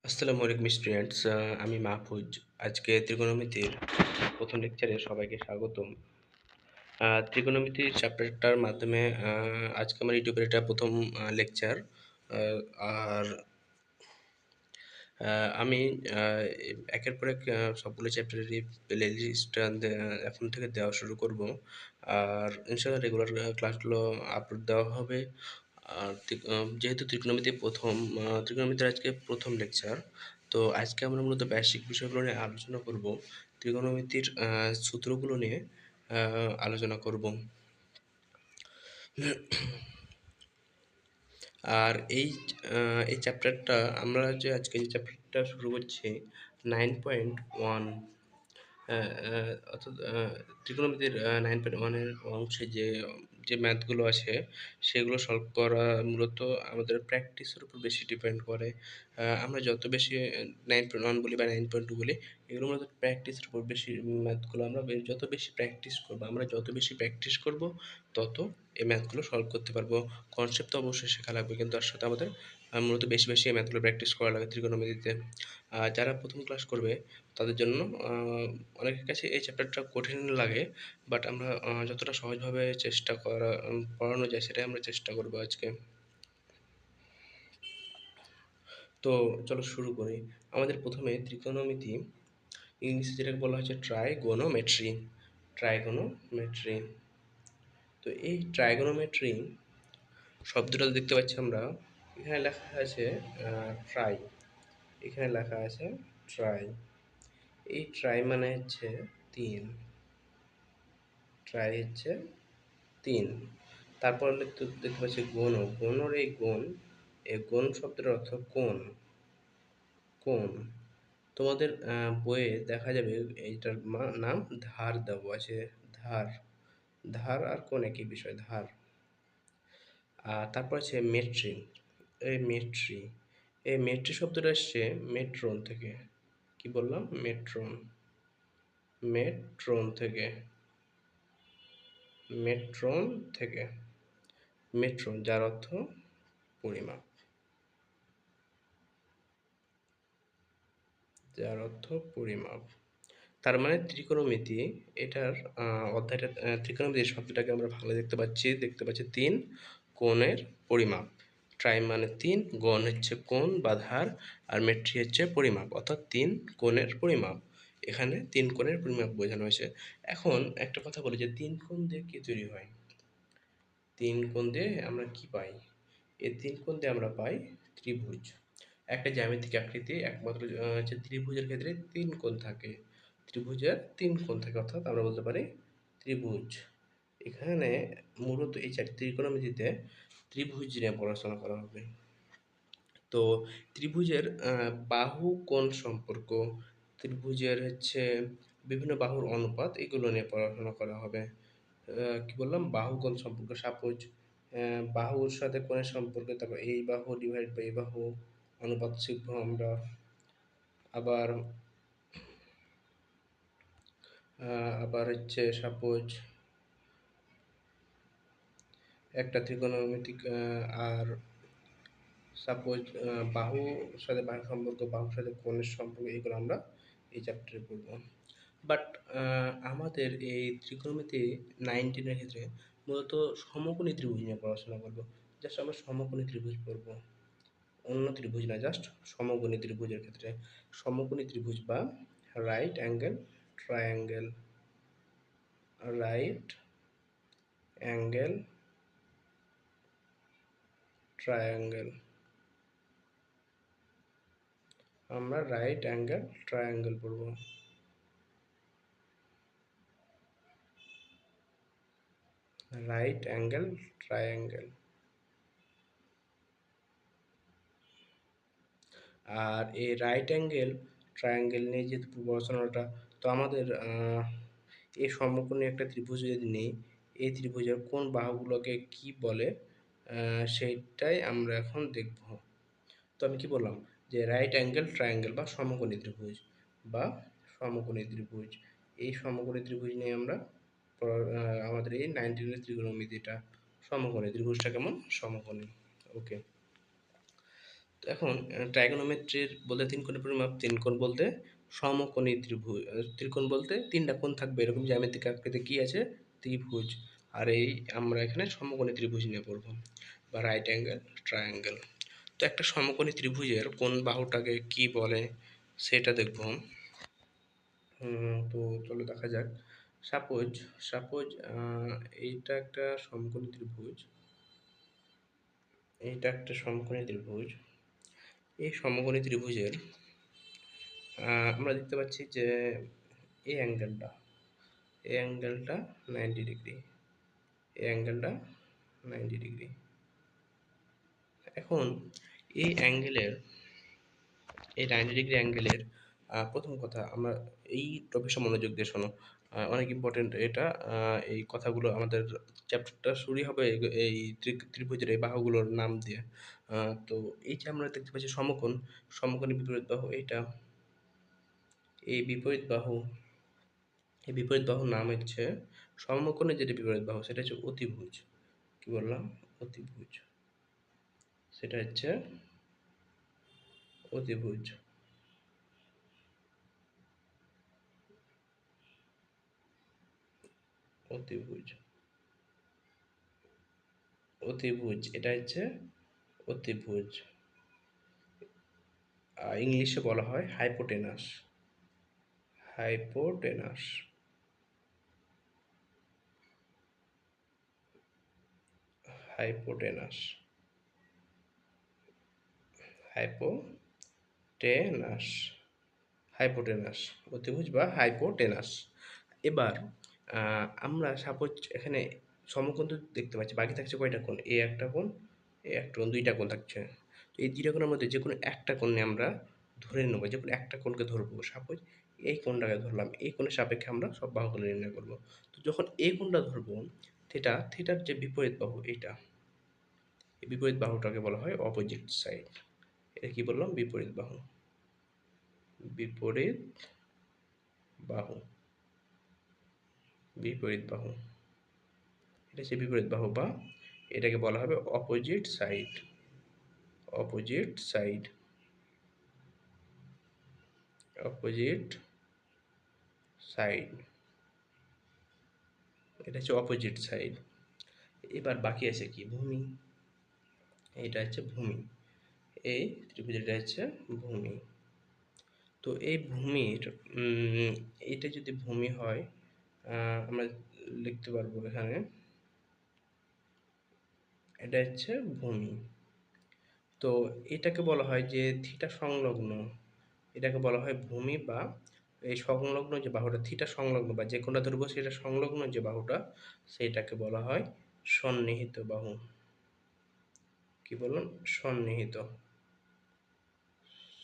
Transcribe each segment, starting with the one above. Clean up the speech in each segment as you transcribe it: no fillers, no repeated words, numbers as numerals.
আসসালামু আলাইকুম স্টুডেন্টস। আমি মাহফুজ। আজকে ত্রিকোণমিতির প্রথম লেকচারে সবাইকে স্বাগতম। ত্রিকোণমিতির চ্যাপ্টারটার মাধ্যমে আজকে আমার ইউটিউবের এটা প্রথম লেকচার। আর আমি একের পর এক সবগুলো চ্যাপ্টারেরই প্লে লিস্ট এখন থেকে দেওয়া শুরু করব। আর ইনশাআল্লাহ রেগুলার ক্লাসগুলো আপলোড দেওয়া হবে। আর যেহেতু ত্রিকোণমিতি প্রথম ত্রিকোণমিতির আজকে প্রথম লেকচার, তো আজকে আমরা মূলত বেসিক বিষয়গুলো নিয়ে আলোচনা করব। ত্রিকোণমিতির সূত্রগুলো নিয়ে আলোচনা করব। আর এই চ্যাপ্টারটা আমরা যে আজকে যে চ্যাপ্টারটা শুরু করছি 9.1, অর্থাৎ ত্রিকোণমিতির 9.1-এর অংশে যে যে ম্যাথগুলো আছে সেগুলো সলভ করা মূলত আমাদের প্র্যাকটিসের উপর বেশি ডিপেন্ড করে। আমরা যত বেশি 9.1 বলি বা 9.2 বলি, এগুলো মূলত প্র্যাকটিসের উপর বেশি। ম্যাথগুলো আমরা যত বেশি প্র্যাকটিস করবো, আমরা যত বেশি প্র্যাকটিস করব তত এই ম্যাথগুলো সলভ করতে পারবো। কনসেপ্ট তো অবশ্যই শেখা লাগবে, কিন্তু তার সাথে আমাদের মূলত বেশি বেশি এই ম্যাথগুলো প্র্যাকটিস করা লাগে ত্রিকোণমিতিতে। যারা প্রথম ক্লাস করবে তাদের জন্য অনেকের কাছে এই চ্যাপ্টারটা কঠিন লাগে, বাট আমরা যতটা সহজভাবে চেষ্টা করা পড়ানো যায় সেটাই আমরা চেষ্টা করব আজকে। তো চলো শুরু করি। আমাদের প্রথমে ত্রিকোণমিতি, ইংলিশে যেটাকে বলা হচ্ছে ট্রাইগোনোমেট্রি। ট্রাইগোনোমেট্রি। তো এই ট্রাইগোনোমেট্রি শব্দটা দেখতে পাচ্ছি আমরা, এখানে লেখা আছে ট্রাই, এখানে লেখা আছে ট্রাই। এই ট্রাই মানে হচ্ছে 3, ট্রাই হচ্ছে 3। তারপর দেখতে পাচ্ছি গণ, গণর এই গণ শব্দের অর্থ কোণ, কোণ। তোমাদের বইয়ে দেখা যাবে এইটার নাম ধার দেওয়া আছে, ধার। ধার আর কোণ একই বিষয়, ধার। তারপর আছে মেট্রি। এই মেট্রি, এই মেট্রি শব্দটা এসছে মেট্রন থেকে। কি বললাম? মেট্রন, মেট্রন থেকে, মেট্রন থেকে। মেট্রন যার অর্থ পরিমাপ, যার অর্থ পরিমাপ। তার মানে ত্রিকোণমিতি, এটার অধ্যায়টা ত্রিকোণমিতির শব্দটাকে আমরা ভালো দেখতে পাচ্ছি 3 কোণের পরিমাপ। ট্রাই মানে 3, গণ হচ্ছে কোণ বা ধার, আর মেট্রি হচ্ছে পরিমাপ, অর্থাৎ 3 কোণের পরিমাপ। এখানে 3 কোণের পরিমাপ বোঝানো হয়েছে। এখন একটা কথা বলি যে 3 কোণ দিয়ে কি তৈরি হয়? 3 কোণ দিয়ে আমরা কি পাই? এই 3 কোণ দিয়ে আমরা পাই ত্রিভুজ। একটা জ্যামিতিক আকৃতি, একমাত্র হচ্ছে ত্রিভুজের ক্ষেত্রে 3 কোণ থাকে। ত্রিভুজের 3 কোণ থাকে, অর্থাৎ আমরা বলতে পারি ত্রিভুজ। এখানে মূলত এই ত্রিকোণমিতিতে ত্রিভুজ নিয়ে পড়াশোনা করা হবে। তো ত্রিভুজের বাহু কোণ সম্পর্ক, ত্রিভুজের হচ্ছে বিভিন্ন বাহুর অনুপাত, এগুলো নিয়ে পড়াশোনা করা হবে। কি বললাম? বাহু কোণ সম্পর্ক। সাপোজ বাহুর সাথে কোণের সম্পর্ক, তারপর এই বাহু ডিভাইড বাই এই বাহু অনুপাত শিখবো আমরা। আবার আবার হচ্ছে সাপোজ একটা ত্রিকোণমিতিক আর সাপোজ বাহুর সাথে বাহুর সম্পর্ক, বাহুর সাথে কোণের সম্পর্ক, এগুলো আমরা এই চ্যাপ্টারে পড়বো। বাট আমাদের এই ত্রিকোণমিতি 19-এর ক্ষেত্রে মূলত সমকোণী ত্রিভুজ নিয়ে পড়াশোনা করবো। জাস্ট আমরা সমকোণী ত্রিভুজ পড়বো, অন্য ত্রিভুজ না, জাস্ট সমকোণী ত্রিভুজের ক্ষেত্রে। সমকোণী ত্রিভুজ বা right angle triangle, right angle triangle. আমরা রাইট অ্যাঙ্গেল ট্রায়াঙ্গেল পড়ব। Right angle triangle. আর এই রাইট অ্যাঙ্গেল ট্রায়াঙ্গেল নিয়ে যেহেতু পড়াশোনাটা, তো আমাদের এই সমকোণী একটা ত্রিভুজ যদি নিই, এই ত্রিভুজের কোন বাহুগুলোকে কি বলে সেইটাই আমরা এখন দেখব। তো আমি কি বললাম যে রাইট অ্যাঙ্গেল ট্রায়াঙ্গেল বা সমকোণী ত্রিভুজ, বা সমকোণী ত্রিভুজ, এই সমকোণী ত্রিভুজ নিয়ে আমরা আমাদের এই 19-এর ত্রিকোণমিতিটা। সমকোণী ত্রিভুজটা কেমন? সমকোণী। ওকে। এখন ট্রাইগোনোমেট্রির বলতে তিন কোণের পরিমাপ, তিন কোণ বলতে সমকোণী ত্রিভুজ, ত্রিকোণ বলতে তিনটা কোণ থাকবে এরকম জ্যামিতিক আকৃতি কি আছে, ত্রিভুজ। আর এই আমরা এখানে সমকোণী ত্রিভুজ নিয়ে পড়বো, বা রাইট অ্যাঙ্গেল ট্রায়াঙ্গেল। তো একটা সমকোণী ত্রিভুজের কোন বাহুটাকে কি বলে সেটা দেখব। তো চলো দেখা যাক। সাপোজ সাপোজ এইটা একটা সমকোণী ত্রিভুজ, এইটা একটা সমকোণী ত্রিভুজ। এই সমকোণী ত্রিভুজের আমরা দেখতে পাচ্ছি যে এই অ্যাঙ্গেলটা, এই অ্যাঙ্গেলটা 90 ডিগ্রি, এই অ্যাঙ্গেলটা 90 ডিগ্রি। এখন এই অ্যাঙ্গেলের, এই 90 ডিগ্রি অ্যাঙ্গেলের প্রথম কথা, আমরা এই টপিকটা মনোযোগ দিয়ে শোনো, অনেক ইম্পর্টেন্ট এটা। এই কথাগুলো আমাদের চ্যাপ্টারটা শুরুই হবে এই ত্রিভুজের এই বাহুগুলোর নাম দিয়ে। তো এই যে আমরা দেখতে পাচ্ছি সমকোণ, সমকোণের বিপরীত বাহু এইটা, এই বিপরীত বাহু, এই বিপরীত বাহুর নাম হচ্ছে, সমকোণের যেটা বিপরীত বাহু সেটা হচ্ছে অতিভুজ। কি বললাম? অতিভুজ। সেটা হচ্ছে অতিভুজ। অতিভুজ, অতিভুজ, এটা হচ্ছে অতিভুজ। ইংলিশে বলা হয় hypotenuse, hypotenuse, hypotenuse, hypotenuse, hypotenuse, অতিভুজ বা হাইপোটেনাস। এবার আমরা সাপোজ এখানে সমকোণ তো দেখতে পাচ্ছি, বাকি থাকছে কয়টা কোণ? এ একটা কোণ, এ একটা কোণ, দুইটা কোণ থাকছে। তো এই দুইটা কোণের মধ্যে যে কোনো একটা কোণে আমরা ধরে নেব, যে কোনো একটা কোণকে ধরবো। সাপোজ এই কোণটাকে ধরলাম, এই কোণের সাপেক্ষে আমরা সব বাহুগুলো নির্ণয় করব। তো যখন এই কোণটা ধরবো, থিটা, থিটার যে বিপরীত বাহু এইটা, এই বিপরীত বাহুটাকে বলা হয় অপোজিট সাইড। এটা কি বললাম? বিপরীত বাহু, বিপরীত বাহু, বিপরীত বাহু। এটা হচ্ছে বিপরীত বাহু, বা এটাকে বলা হবে opposite side, opposite side, opposite side. এটা হচ্ছে অপোজিট সাইড। এবার বাকি আছে কি? ভূমি। এটা হচ্ছে ভূমি, এই ত্রিভুজটা হচ্ছে ভূমি। তো এই ভূমির এটা যদি ভূমি হয়, আমরা লিখতে পারবো এখানে, এটা হচ্ছে ভূমি। তো এটাকে বলা হয় যে থিটা সংলগ্ন, এটাকে বলা হয় ভূমি, বা এই সংলগ্ন যে বাহুটা থিটা সংলগ্ন, বা যে কোণটা ধরবো সেটা সংলগ্ন যে বাহুটা, সেইটাকে বলা হয় সন্নিহিত বাহু। কি বললাম? সন্নিহিত,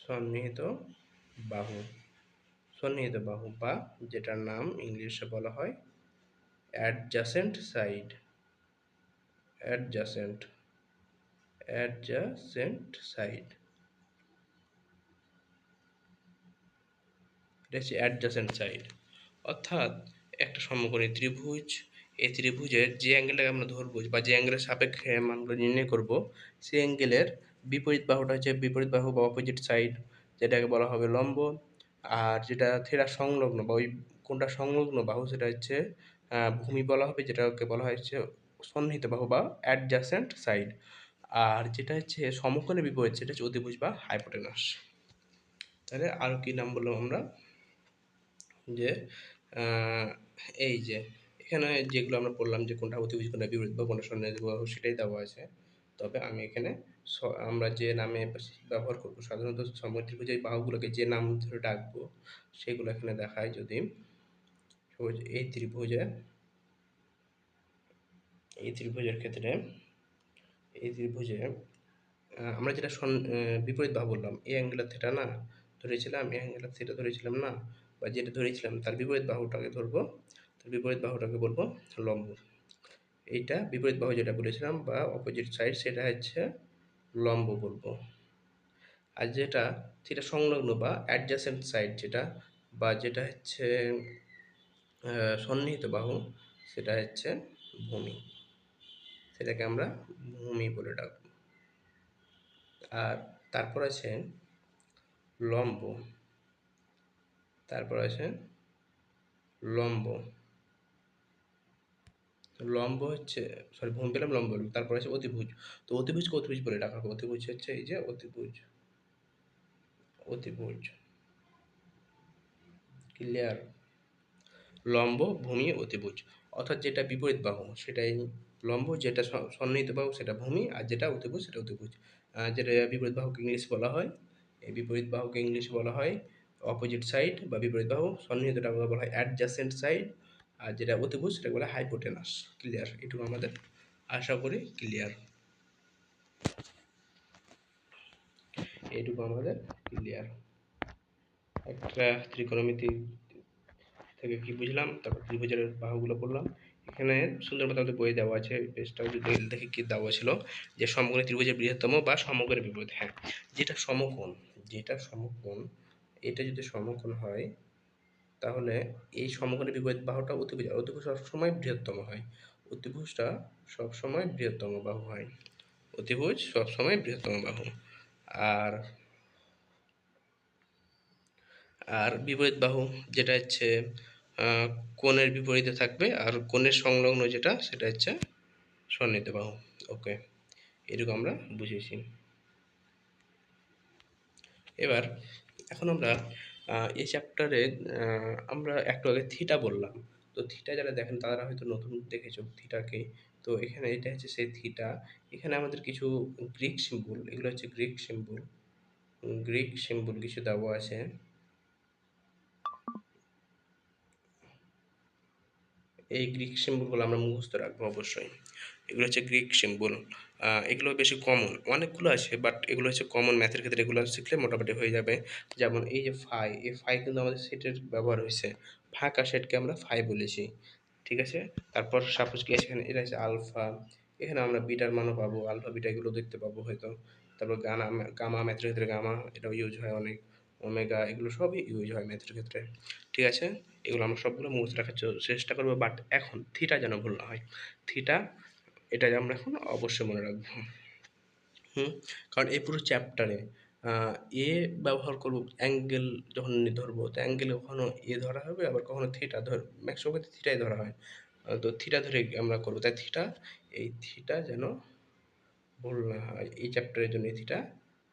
সন্নিহিত বাহু, সন্নিহিত বাহু, বা যেটার নাম ইংলিশে বলা হয় adjacent side, adjacent, adjacent side. এটা হচ্ছে অ্যাডজাসেন্ট সাইড। অর্থাৎ একটা সমকোণী ত্রিভুজ, এই ত্রিভুজের যে অ্যাঙ্গেলটাকে আমরা ধরবো, বা যে অ্যাঙ্গেলের সাপেক্ষে মানগুলো নির্ণয় করব, সেই অ্যাঙ্গেলের বিপরীত বাহুটা হচ্ছে বিপরীত বাহু বা অপোজিট সাইড, যেটাকে বলা হবে লম্ব। আর যেটা থিটা সংলগ্ন বা ওই কোনটা সংলগ্ন বাহু সেটা হচ্ছে ভূমি বলা হবে, যেটাকে বলা হয় হচ্ছে সন্নিহিত বাহু বা অ্যাডজাসেন্ট সাইড। আর যেটা হচ্ছে সমকোণের বিপরীত সেটা হচ্ছে অতিভুজ বা হাইপোটেনাস। তাহলে আরও কি নাম বললাম আমরা? যে এই যে এখানে যেগুলো আমরা পড়লাম, যে কোনটা অতিভুজ, কোনটা বিপরীত বা কোনটা সন্নিহিত বাহু, সেটাই দেওয়া আছে। তবে আমি এখানে আমরা যে নামে ব্যবহার করব, সাধারণত সমত্রিভুজের বাহুগুলোকে যে নাম ধরে ডাকবো সেগুলো এখানে দেখায়। যদি এই ত্রিভুজে, এই ত্রিভুজের ক্ষেত্রে, এই ত্রিভুজে আমরা যেটা বিপরীত বাহু বললাম, এই অ্যাঙ্গেলের থিটা না ধরেছিলাম, এই অ্যাঙ্গেলের থিটা ধরেছিলাম না, বা যেটা ধরেছিলাম তার বিপরীত বাহুটাকে ধরবো, তার বিপরীত বাহুটাকে বলবো লম্ব। এইটা বিপরীত বাহু যেটা বলেছিলাম বা অপোজিট সাইড, সেটা হচ্ছে লম্ব বলবো। আর যেটা থিটা সংলগ্ন বা অ্যাডজাসেন্ট সাইড যেটা, বা যেটা হচ্ছে সন্নিহিত বাহু, সেটা হচ্ছে ভূমি, সেটাকে আমরা ভূমি বলে ডাকবো। আর তারপর আছে লম্ব, তারপর আছে লম্ব, লম্ব হচ্ছে, সরি ভূমি পেলাম, লম্ব পেলাম, তারপর আছে অতিভুজ। তো অতিভুজকে অতিভুজ বলে ডাকা হবে। অতিভুজ হচ্ছে এই যে অতিভুজ, অতিভুজ, ক্লিয়ার? লম্ব, ভূমি, অতিভুজ, অর্থাৎ যেটা বিপরীত বাহু সেটাই লম্ব, যেটা সন্নিহিত বাহু সেটা ভূমি, আর যেটা অতিভুজ সেটা অতিভুজ। যেটা বিপরীত বাহুকে ইংলিশ বলা হয়, এই বিপরীত বাহুকে ইংলিশ বলা হয় অপোজিট সাইড বা বিপরীত বাহু। সন্নিহিতটা বলা হয় অ্যাডজাসেন্ট সাইড, আর যেটা অতিভুজ সেটা বলা হয় হাইপোটেনাস। ক্লিয়ার? এটুকু আমাদের আশা করি ক্লিয়ার, এইটুকু আমাদের ক্লিয়ার। একটা ত্রিকোণমিতি থেকে কি বুঝলাম, তারপর ত্রিভুজের বাহুগুলো পড়লাম। এখানে সুন্দর মতো আমাদের বইয়ে দেওয়া আছে, পেজটা যদি দেখে কি দেওয়া ছিল যে সমকোণী ত্রিভুজের বৃহত্তম বা সমকোণের বিপরীত। হ্যাঁ, যেটা সমকোণ, যেটা সমকোণ, এটা যদি সমকোণ হয় তাহলে এই সমকোণের বিপরীত বাহুটা অতিভুজ, অতিভুজ সবসময় বৃহত্তম হয়, অতিভুজটা সবসময় বৃহত্তম বাহু হয়, অতিভুজ সবসময় বৃহত্তম বাহু। আর আর বিপরীত বাহু যেটা হচ্ছে কোণের বিপরীতে থাকবে, আর কোণের সংলগ্ন যেটা সেটা হচ্ছে সন্নিহিত বাহু। ওকে, এটুকু আমরা বুঝেছি। এবার এখন আমরা এই চ্যাপ্টারে আমরা একটু আগে থিটা বললাম। তো থিটা যারা দেখেন তারা হয়তো নতুন দেখেছো থিটাকে। তো এখানে এটা হচ্ছে সেই থিটা। এখানে আমাদের কিছু গ্রিক সিম্বল, এগুলো হচ্ছে গ্রিক সিম্বল, গ্রিক সিম্বল কিছু দেওয়া আছে। এই গ্রিক সিম্বলগুলো আমরা মুখস্থ রাখবো অবশ্যই। এগুলো হচ্ছে গ্রিক সিম্বল। এগুলো বেশি কমন, অনেকগুলো আছে বাট এগুলো হচ্ছে কমন, ম্যাথের ক্ষেত্রে এগুলো শিখলে মোটামুটি হয়ে যাবে। যেমন এই যে ফাই, এই ফাই কিন্তু আমাদের সেটের ব্যবহার হয়েছে, ফাঁকা সেটকে আমরা ফাই বলেছি, ঠিক আছে? তারপর সাপোজ কি আছে এখানে, এটা হচ্ছে আলফা, এখানে আমরা বিটার মানও পাবো, আলফা বিটা এগুলো দেখতে পাবো হয়তো। তারপর গামা, ম্যাথের ক্ষেত্রে গামা এটাও ইউজ হয় অনেক, ওমেগা এগুলো সবই ইউজ হয় ম্যাথের ক্ষেত্রে, ঠিক আছে? এগুলো আমরা সবগুলো মুখস্থ রাখার চেষ্টা করবো, বাট এখন থিটা যেন ভুল না হয়। থিটা এটা আমরা এখন অবশ্যই মনে রাখবো। কারণ এই পুরো চ্যাপ্টারে এ ব্যবহার করবো অ্যাঙ্গেল যখন ধরবো, তো অ্যাঙ্গেলে কখনো এ ধরা হবে, আবার কখনো থিটা ম্যাক্সিমাম ক্ষেত্রে থিটাই ধরা হয়। তো থিটা ধরে আমরা করবো, তাই থিটা, এই থিটা যেন ভুল না হয়, এই চ্যাপ্টারের জন্য এই থিটা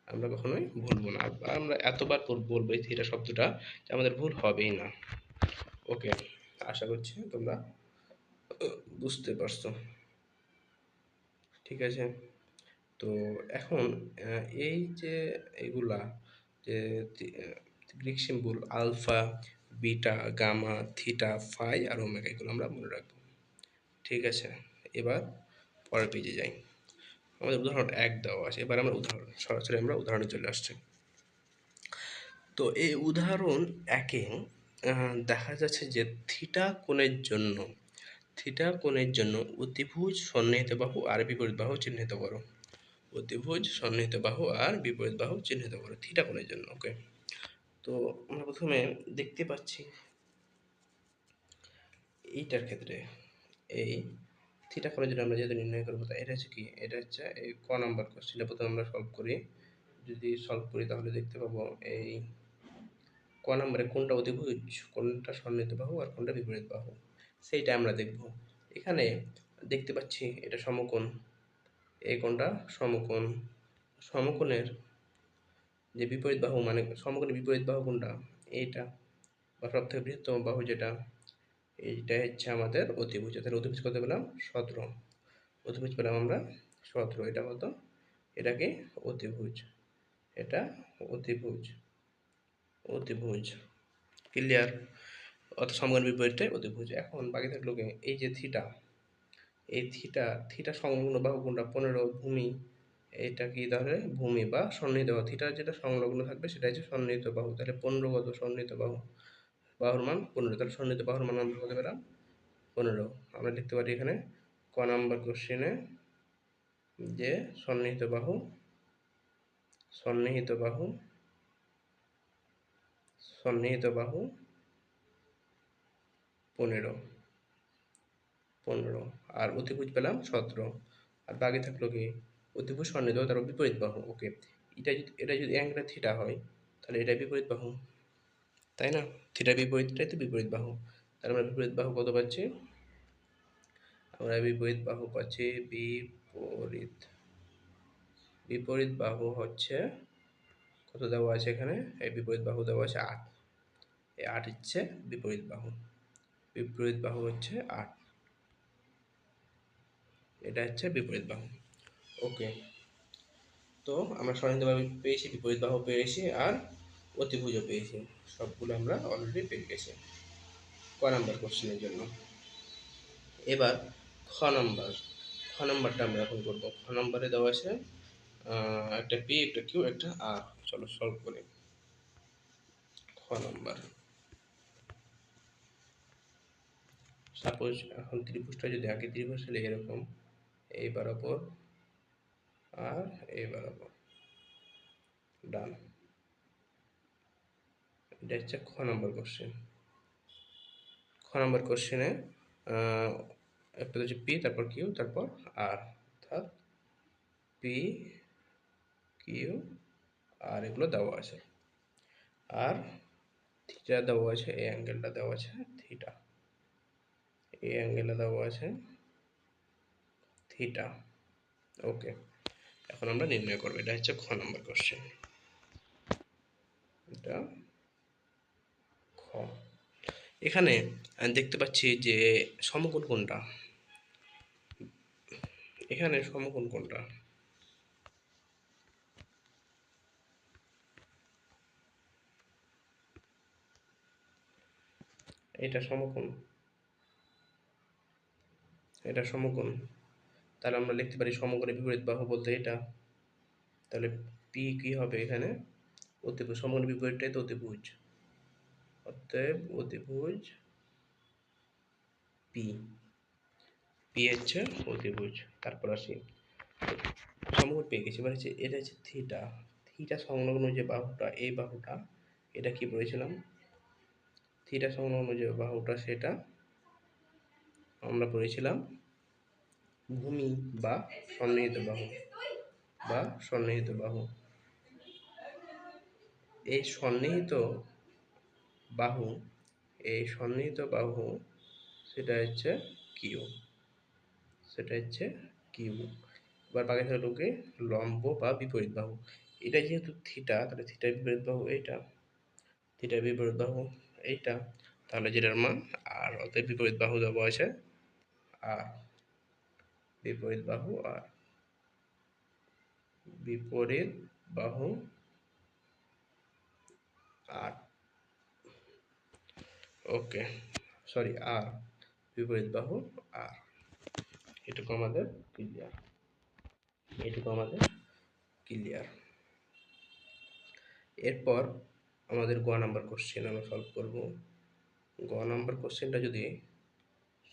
আমরা কখনোই ভুলবো না। আর আমরা এতবার বলবো এই থিটা শব্দটা যে আমাদের ভুল হবেই না। ওকে, আশা করছি তোমরা বুঝতে পারছো, ঠিক আছে? তো এখন এই যে এগুলা যে Greek symbol alpha, beta, gamma, theta, phi আর ওমেগা এগুলো আমরা মনে রাখবো, ঠিক আছে? এবার পরের পেজে যাই। আমাদের উদাহরণ 1 দেওয়া আছে, এবার আমরা সরাসরি আমরা উদাহরণে চলে আসছি। তো এই উদাহরণ 1-এ দেখা যাচ্ছে যে থিটা কোণের জন্য অতিভুজ, সন্নিহিত বাহু আর বিপরীত বাহু চিহ্নিত করো। অতিভুজ, সন্নিহিত বাহু আর বিপরীত বাহু চিহ্নিত করো থিটা কোণের জন্য। ওকে, তো আমরা প্রথমে দেখতে পাচ্ছি এইটার ক্ষেত্রে, এই থিটা কোণের জন্য আমরা যেহেতু নির্ণয় করবো, তাই এটা হচ্ছে কি, এটা হচ্ছে এই ক নাম্বার কোশ্চেনটা প্রথমে আমরা সলভ করি। যদি সলভ করি তাহলে দেখতে পাবো এই ক নাম্বারে কোনটা অতিভুজ, কোনটা সন্নিহিত বাহু আর কোনটা বিপরীত বাহু, সেইটা আমরা দেখব। এখানে দেখতে পাচ্ছি এটা সমকোণ, এই কোণটা সমকোণ, সমকোণের যে বিপরীত বাহু মানে সমকোণের বিপরীত বাহু কোনটা, এইটা, বা সব থেকে বৃহত্তম বাহু যেটা, এইটা হচ্ছে আমাদের অতিভুজ। তাহলে অতিভুজ কত পেলাম? 17। অতিভুজ পেলাম আমরা 17, এটা কত? এটা কি? অতিভুজ, এটা অতিভুজ, অতিভুজ, ক্লিয়ার? অর্থাৎ সমকোণের বিপরীতটাই অতিভুজ। এখন বাকি থাকলো কি, এই যে থিটা, এই থিটা, থিটা সংলগ্ন বাহু কোনটা? 15, ভূমি, এটা কি তাহলে ভূমি বা সন্নিহিত বাহু, থিটার যেটা সংলগ্ন থাকবে সেটা হচ্ছে সন্নিহিত বাহু। তাহলে 15 কত? সন্নিহিত বাহু, বাহুর মান 15, তাহলে সন্নিহিত বাহুর মান আমরা কত পেলাম? 15। আমরা লিখতে পারি এখানে ক নাম্বার কোশ্চেনে যে সন্নিহিত বাহু, সন্নিহিত বাহু, সন্নিহিত বাহু 15, 15, আর অতিভুজ পেলাম 17। আর বাকি থাকলো কি? অতিভুজ, সন্নিহিত বাহু, তারপর বিপরীত বাহু। ওকে, এটা যদি অ্যাঙ্গেলটা থিটা হয়, তাহলে এটা বিপরীত বাহু, তাই না? থিটার বিপরীতটাই তো বিপরীত বাহু। তাহলে আমরা বিপরীত বাহু কত পাচ্ছি? আমরা বিপরীত বাহু পাচ্ছি বিপরীত বিপরীত বাহু হচ্ছে কত দেওয়া আছে এখানে? এই বিপরীত বাহু দেওয়া আছে 8। এই 8 হচ্ছে বিপরীত বাহু। বিপরীত বাহু হচ্ছে 8। এটা হচ্ছে বিপরীত বাহু। ওকে, তো আমরা সরাসরিভাবে পেয়েছি, বিপরীত বাহু পেয়েছি, আর অতিভুজও পেয়েছি। সবগুলো আমরা অলরেডি পেয়ে গেছি ক নাম্বার কোশ্চেনের জন্য। এবার খ নাম্বার, খ নাম্বারটা আমরা এখন করবো। খ নাম্বারে দেওয়া আছে একটা পি, একটা কিউ, একটা আর। চলো সলভ করি। খ নাম্বার, সাপোজ এখন ত্রিভুজটা যদি আগে ত্রিভুজ হলে এরকম এই বরাবর আর এই বরাবর ডান। এটা হচ্ছে খ নম্বর কোশ্চেন। খ নম্বর কোশ্চেনে একটা হচ্ছে পি, তারপর কিউ, তারপর আর, অর্থাৎ পি কিউ আর এগুলো দেওয়া আছে। আর থিটা দেওয়া আছে, এই অ্যাঙ্গেলটা দেওয়া আছে থিটা, এই অ্যাঙ্গেলটা দেওয়া আছে থিটা। ওকে, এখন আমরা নির্ণয় করবো। এটা হচ্ছে খ নম্বর কোশ্চেন। এটা খ। এখানে দেখতে পাচ্ছি যে সমকোণ কোনটা, এখানে সমকোণ কোনটা? এটা সমকোণ, এটা সমকোণ। তাহলে আমরা লিখতে পারি সমকোণের বিপরীত বাহু বলতে এটা। তাহলে পি কি হবে এখানে? অতিভুজ। সমকোণের বিপরীতটাই তো অতিভুজ, অতএব অতিভুজ পি। পি হচ্ছে অতিভুজ। তারপর আসি, সমকোণ পেয়ে গেছি। এবার হচ্ছে এটা হচ্ছে থিটা। থিটা সংলগ্ন যে বাহুটা, এই বাহুটা, এটা কি বলেছিলাম? থিটা সংলগ্ন যে বাহুটা সেটা আমরা পড়েছিলাম ভূমি বা সন্নিহিত বাহু, বা সন্নিহিত বাহু। এই সন্নিহিত বাহু, এই সন্নিহিত বাহু সেটা হচ্ছে কিউ, সেটা হচ্ছে কিউ। এবার বাকি থাকলো কি? লম্ব বা বিপরীত বাহু। এটা যেহেতু থিটা, তাহলে থিটার বিপরীত বাহু এইটা, থিটার বিপরীত বাহু এইটা। তাহলে যেটার মান আর, অতএব বিপরীত বাহু দেওয়া আছে আর, বিপরীত বাহু আর, বিপরীত বাহু আর। ওকে, সরি আর, বিপরীত বাহু আর। এটুকু আমাদের ক্লিয়ার, এটুকু আমাদের ক্লিয়ার। এরপর আমাদের গ নাম্বার কোশ্চেন আমরা সলভ করব। গ নাম্বার কোশ্চেনটা যদি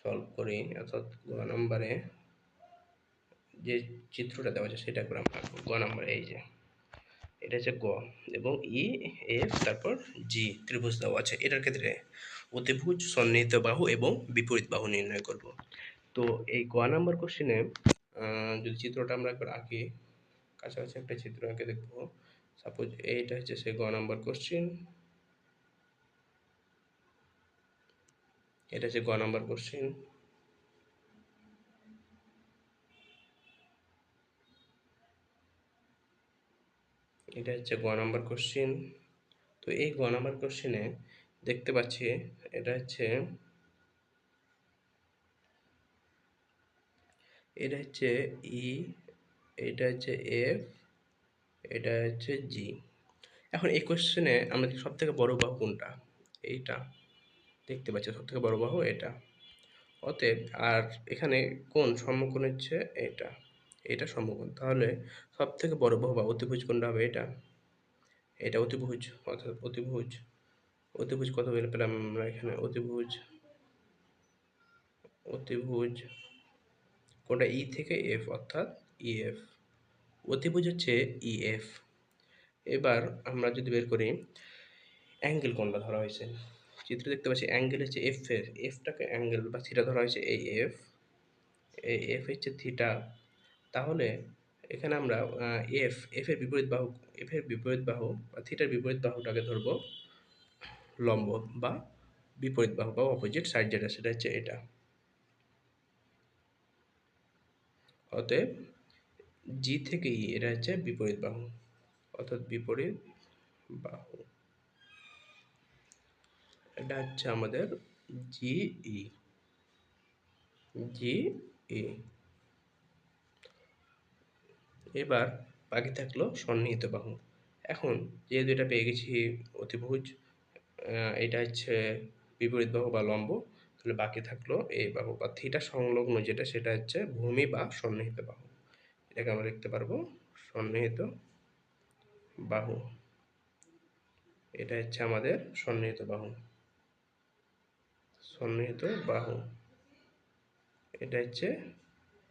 সলভ করি, অর্থাৎ গ নাম্বারে যে চিত্রটা দেওয়া আছে সেটা করে আমরা গ নাম্বার, এই যে এটা হচ্ছে গ, এবং ই এফ তারপর জি ত্রিভুজ দেওয়া আছে। এটার ক্ষেত্রে অতিভুজ, সন্নিহিত বাহু এবং বিপরীত বাহু নির্ণয় করব। তো এই গ নাম্বার কোশ্চেনে যদি চিত্রটা আমরা একবার আঁকি, কাছাকাছি একটা চিত্র আঁকে দেখবো। সাপোজ এইটা হচ্ছে সেই গ নাম্বার কোশ্চেন, এটা হচ্ছে গ নাম্বার কোশ্চেন। এটা হচ্ছে গ নাম্বার কোশ্চেন। তো এই গ নাম্বার কোশ্চেনে দেখতে পাচ্ছি এটা হচ্ছে, এটা হচ্ছে ই, এটা হচ্ছে এফ, এটা হচ্ছে জি। এখন এই কোশ্চেনে আমরা সব থেকে বড় বাহু কোনটা? এইটা দেখতে পাচ্ছি, সব থেকে বড় বাহু এটা। অতএব আর এখানে কোন সমকোণ হচ্ছে এটা, এটা সমকোণ। তাহলে সব থেকে বড় বাহু বা অতিভুজ কোনটা হবে? এটা, এটা অতিভুজ, অর্থাৎ অতিভুজ। অতিভুজ কত বলে পেলাম আমরা এখানে? অতিভুজ, অতিভুজ কোনটা? ই থেকে এফ, অর্থাৎ ইএফ। অতিভুজ হচ্ছে ইএফ। এবার আমরা যদি বের করি অ্যাঙ্গেল কোনটা ধরা হয়েছে, চিত্র দেখতে পাচ্ছি অ্যাঙ্গেল হচ্ছে এফ এর, এফটাকে অ্যাঙ্গেল বা থিটা ধরা হয়েছে, এই এফ, এই এফ হচ্ছে থিটা। তাহলে এখানে আমরা এফ, এফ এর বিপরীত বাহু এফ এর বিপরীত বাহু বা থিটার বিপরীত বাহুটাকে ধরবো লম্ব বা বিপরীত বাহু বা অপোজিট সাইড যেটা সেটা হচ্ছে এটা। অতএব জি থেকে ই এটা হচ্ছে বিপরীত বাহু, অর্থাৎ বিপরীত বাহু। এটা হচ্ছে আমাদের জি ই, জি ই। এবার বাকি থাকলো সন্নিহিত বাহু। এখন যেহেতু এটা পেয়ে গেছি অতিভুজ, এটা হচ্ছে বিপরীত বাহু বা লম্ব, তাহলে বাকি থাকলো এই বাহু বা থিটা সংলগ্ন যেটা সেটা হচ্ছে ভূমি বা সন্নিহিত বাহু। এটাকে আমরা লিখতে পারবো সন্নিহিত বাহু। এটা হচ্ছে আমাদের সন্নিহিত বাহু, সন্নিহিত বাহু। এটা হচ্ছে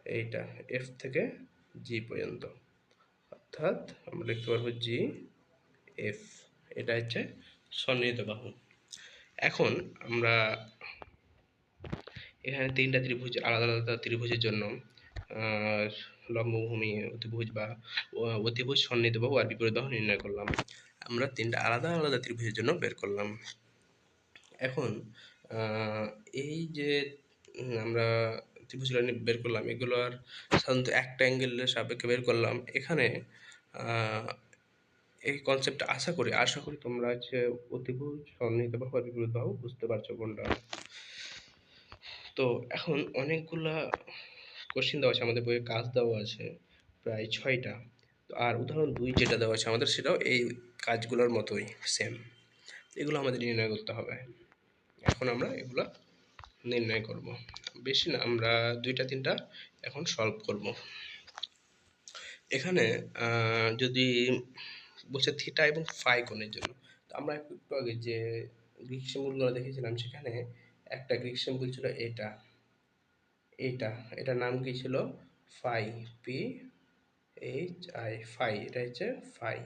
এইটা এফ থেকে জি পর্যন্ত, অর্থাৎ আমরা লিখতে পারবো জি এফ। এটা হচ্ছে সন্নিহিত বাহু। এখন আমরা এখানে তিনটা ত্রিভুজ, আলাদা আলাদা ত্রিভুজের জন্য লম্বভূমি, অতিভুজ বা অতিভুজ, সন্নিহিত বাহু আর বিপরীত বাহু নির্ণয় করলাম। আমরা তিনটা আলাদা আলাদা ত্রিভুজের জন্য বের করলাম। এখন এই যে আমরা ত্রিভুজগুলো বের করলাম, এগুলো আর সাধারণত একটা অ্যাঙ্গেলের সাপেক্ষে বের করলাম। এখানে এই কনসেপ্টটা আশা করি তোমরা হচ্ছে অতিভুজ, সন্নিহিত বাহু আর বিপরীত বাহু বুঝতে পারছো কোনটা। তো এখন অনেকগুলা কোশ্চেন দেওয়া আছে, আমাদের বইয়ে কাজ দেওয়া আছে প্রায় 6টা। তো আর উদাহরণ 2 যেটা দেওয়া আছে আমাদের, সেটাও এই কাজগুলোর মতোই সেম। এগুলো আমাদের নির্ণয় করতে হবে। এখন আমরা এগুলো নির্ণয় করব। বেশি না, আমরা 2টা-3টা এখন সলভ করব। এখানে যদি বলছে থিটা এবং ফাই কোণের জন্য, তো আমরা একটু আগে যে গ্রিক সিম্বলগুলো দেখেছিলাম সেখানে একটা গ্রিক সিম্বল ছিল এটা, এটার নাম কি ছিল? Phi, P H I, phi. এটা হচ্ছে ফাই,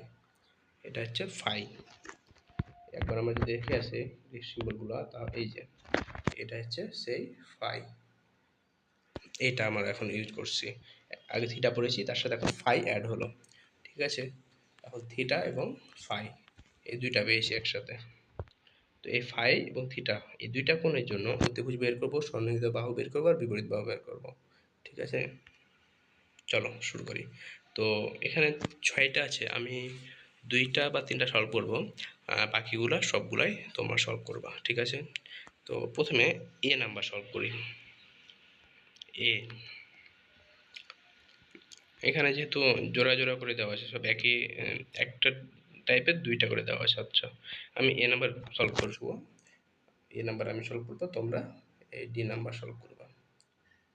এটা হচ্ছে ফাই। একবার আমরা যদি দেখে আসি গ্রিক সিম্বলগুলো, তা এই যে এটা হচ্ছে সেই ফাই। এটা আমরা এখন ইউজ করছি, আগে থিটা পড়েছি তার সাথে এখন ফাই অ্যাড হলো। ঠিক আছে, এখন থিটা এবং ফাই এই দুইটা পেয়েছি একসাথে। তো এই ফাই এবং থিটা এই দুইটা কোণের জন্য অতিভুজ বের করবো, সন্নিহিত বাহু বের করবো আর বিপরীত বাহু বের করবো। ঠিক আছে, চলো শুরু করি। তো এখানে 6টা আছে, আমি 2টা বা 3টা সলভ করবো, বাকিগুলা সবগুলাই তোমরা সলভ করবা। ঠিক আছে, তো প্রথমে এ নাম্বার সলভ করি। এ, এখানে যেহেতু জোড়া জোড়া করে দেওয়া আছে, সব একই একটা টাইপের 2টা করে দেওয়া আছে। আচ্ছা, আমি এ নাম্বার সলভ করবো, এ নাম্বার আমি সলভ করবো, তোমরা এই ডি নাম্বার সলভ করবা।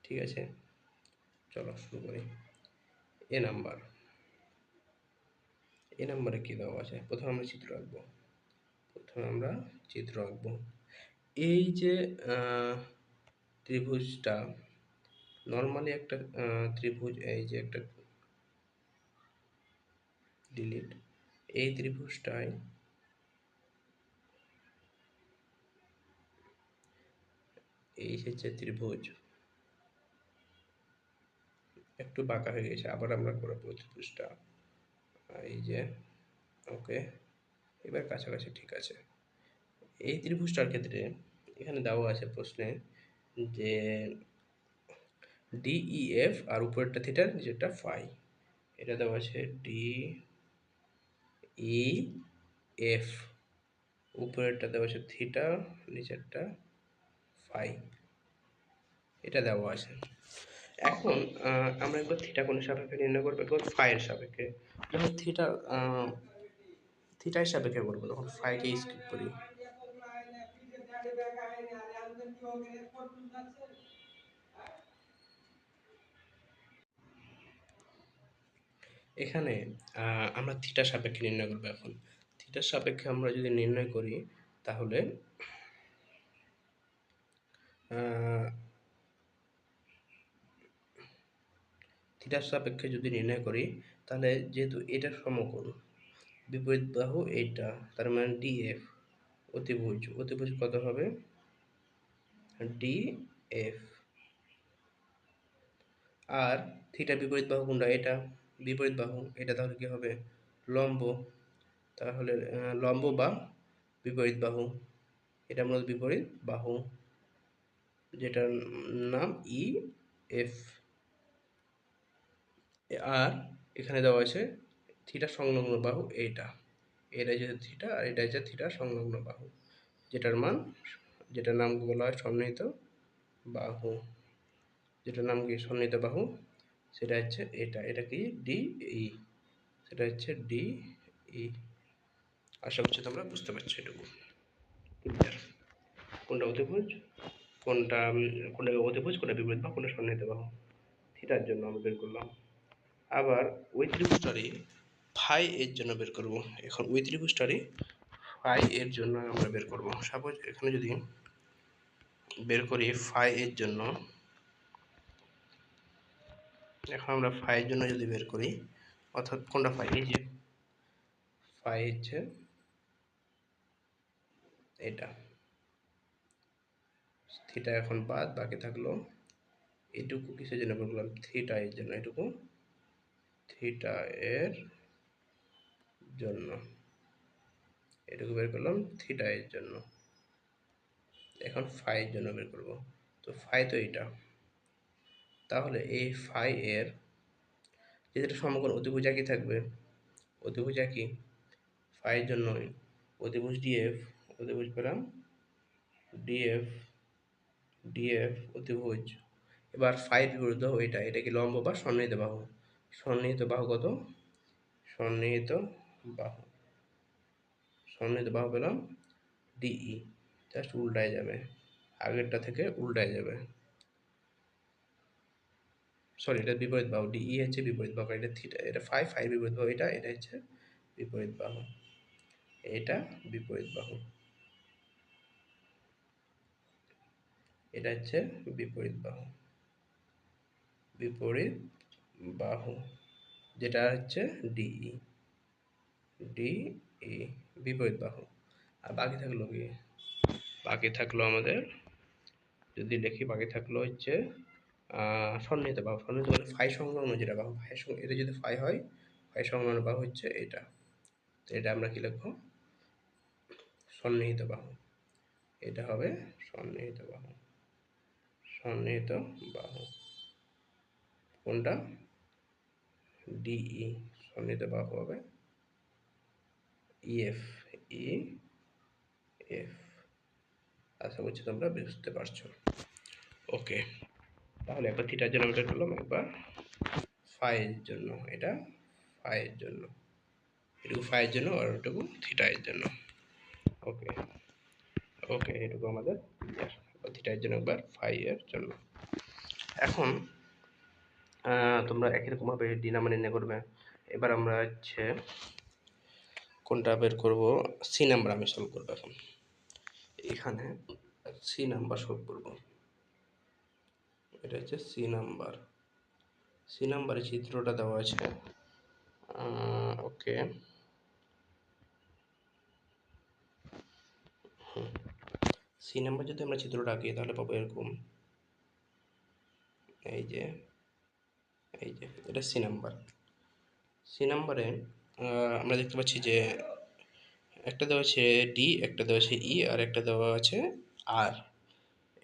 ঠিক আছে, চলো শুরু করি। এ নাম্বার, এ নাম্বারে কী দেওয়া আছে? প্রথমে আমরা চিত্র আঁকবো, এই যে ত্রিভুজটা, নর্মালি একটা ত্রিভুজ, এই যে একটা ডিলিট, এই ত্রিভুজটায় এই হচ্ছে ত্রিভুজ, একটু বাঁকা হয়ে গেছে, আবার আমরা করবো ত্রিভুজটা, এই যে ওকে, এবার কাছাকাছি ঠিক আছে। এই ত্রিভুজটার ক্ষেত্রে এখানে দেওয়া আছে প্রশ্নে যে ডিইএফ আর উপরেরটা থিটার, যেটা ফাই, এটা দেওয়া আছে ডি ই এফ, উপরেরটা দেওয়া আছে থিটা, নিচেরটা ফাই, এটা দেওয়া আছে। এখন আমরা একবার থিটা কোণের সাপেক্ষে নির্ণয় করবো, একবার ফাইয়ের সাপেক্ষে। যখন থিটার সাপেক্ষে করবো তখন ফাইকে স্কিপ করি। এখানে আমরা থিটার সাপেক্ষে নির্ণয় করবো। এখন থিটার সাপেক্ষে আমরা যদি নির্ণয় করি তাহলে থিটার সাপেক্ষে যদি নির্ণয় করি তাহলে যেহেতু এটা সমকোণ, বিপরীত বাহু এইটা, তার মানে ডিএফ, অতিভুজ কত হবে? ডিএফ। আর থিটা বিপরীত বাহু কোনটা? এটা বিপরীত বাহু, এটা তাহলে কি হবে? লম্ব, তাহলে লম্ব বা বিপরীত বাহু, এটা মূলত বিপরীত বাহু, যেটার নাম ই এফ। আর এখানে দেওয়া আছে থিটা সংলগ্ন বাহু এইটা, এটা হচ্ছে থিটা আর এটা হচ্ছে থিটা সংলগ্ন বাহু, যেটার মান, যেটার নাম বলা হয় সন্নিহিত বাহু, যেটার নাম কি সন্নিহিত বাহু, সেটা হচ্ছে এটা, এটা কি ডি ই, সেটা হচ্ছে ডি ই। আশা করছি তোমরা বুঝতে পারছো এটুকু, ক্লিয়ার? কোনটা অতিভুজ, কোনটা কোনটা অতিভুজ, কোনটা বিপরীত বাহু, কোনটা সন্নিহিত বাহু, থিটার জন্য আমরা বের করলাম। আবার ওই ত্রিভুজটারই ফাই এর জন্য বের করব। এখন ওই ত্রিভুজটারই ফাই এর জন্য আমরা বের করব। সাপোজ এখানে যদি বের করি ফাই এর জন্য, এখন আমরা ফাই এর জন্য যদি বের করি, অর্থাৎ কোনটা ফাই, এই যে ফাই হচ্ছে এটা, থিটা এখন বাদ, বাকি থাকলো এটুকু কিসের জন্য বের করলাম, থিটা এর জন্য, এটুকু থিটা এর জন্য, এটুকু বের করলাম থিটা এর জন্য। এখন ফাই এর জন্য বের করব, তো ফাই তো এটা, তাহলে এই ফাই এর যেটা সমকোণ অতিভুজ একই থাকবে, অতিভুজ একই, ফাই এর জন্য অতিভুজ ডিএফ, অতিভুজ পেলাম ডিএফ, ডিএফ অতিভুজ। এবার ফাই বিপরীত বাহু এটা, এটা কি লম্ব বা সন্নিহিত বাহু, সন্নিহিত বাহু কত, সন্নিহিত বাহু, সন্নিহিত বাহু পেলাম ডিই, জাস্ট উল্টায় যাবে, আগেরটা থেকে উল্টায় যাবে, সরি এটা বিপরীত বাহু, ডিই হচ্ছে বিপরীত বাহু, এটা থিটা, এটা ফাই, ফাই বিপরীত বাহু এটা, এটা হচ্ছে বিপরীত বাহু, এটা বিপরীত বাহু, এটা হচ্ছে বিপরীত বাহু, বিপরীত বাহু, যেটা হচ্ছে ডিই, ডিই বিপরীত বাহু। আর বাকি থাকলো কি, বাকি থাকলো আমাদের যদি লিখি, বাকি থাকলো হচ্ছে সন্নিহিত বাহু, সন্নিহিত মানে ফাই সংলগ্ন যেটা বাহু, ফাই এটা যদি ফাই হয়, ফাই সংলগ্ন বাহু হচ্ছে এটা, তো এটা আমরা কি লিখবো, সন্নিহিত বাহু, এটা হবে সন্নিহিত বাহু, সন্নিহিত বাহু, কোনটা ডিই, সন্নিহিত বাহু হবে ইএফ, ই এফ। আশা করছি তোমরা বুঝতে পারছো। ওকে, তাহলে একবার থিটার জন্য এটা করলাম, একবার ফাইয়ের জন্য, এটা ফাইয়ের জন্য, এটুকু ফাইয়ের জন্য আর এটুকু থিটার জন্য। ওকে, ওকে এটুকু আমাদের ক্লিয়ার। একবার থিটার জন্য, একবার ফাইয়ের জন্য। এখন তোমরা একই রকমভাবে ডি নাম্বার নির্ণয় করবে। এবার আমরা হচ্ছে কোনটা বের করব, সি নাম্বার আমি সলভ করবো। এখন এখানে সি নাম্বার সলভ করব, এটা হচ্ছে সি নাম্বার, সি নাম্বারে চিত্রটা দেওয়া আছে। ওকে, সি নাম্বার যদি আমরা চিত্রটা আঁকি তাহলে পাবো এরকম, এই যে, এই যে এটা সি নাম্বার। সি নাম্বারে আমরা দেখতে পাচ্ছি যে একটা দেওয়া আছে ডি, একটা দেওয়া আছে ই, আর একটা দেওয়া আছে আর।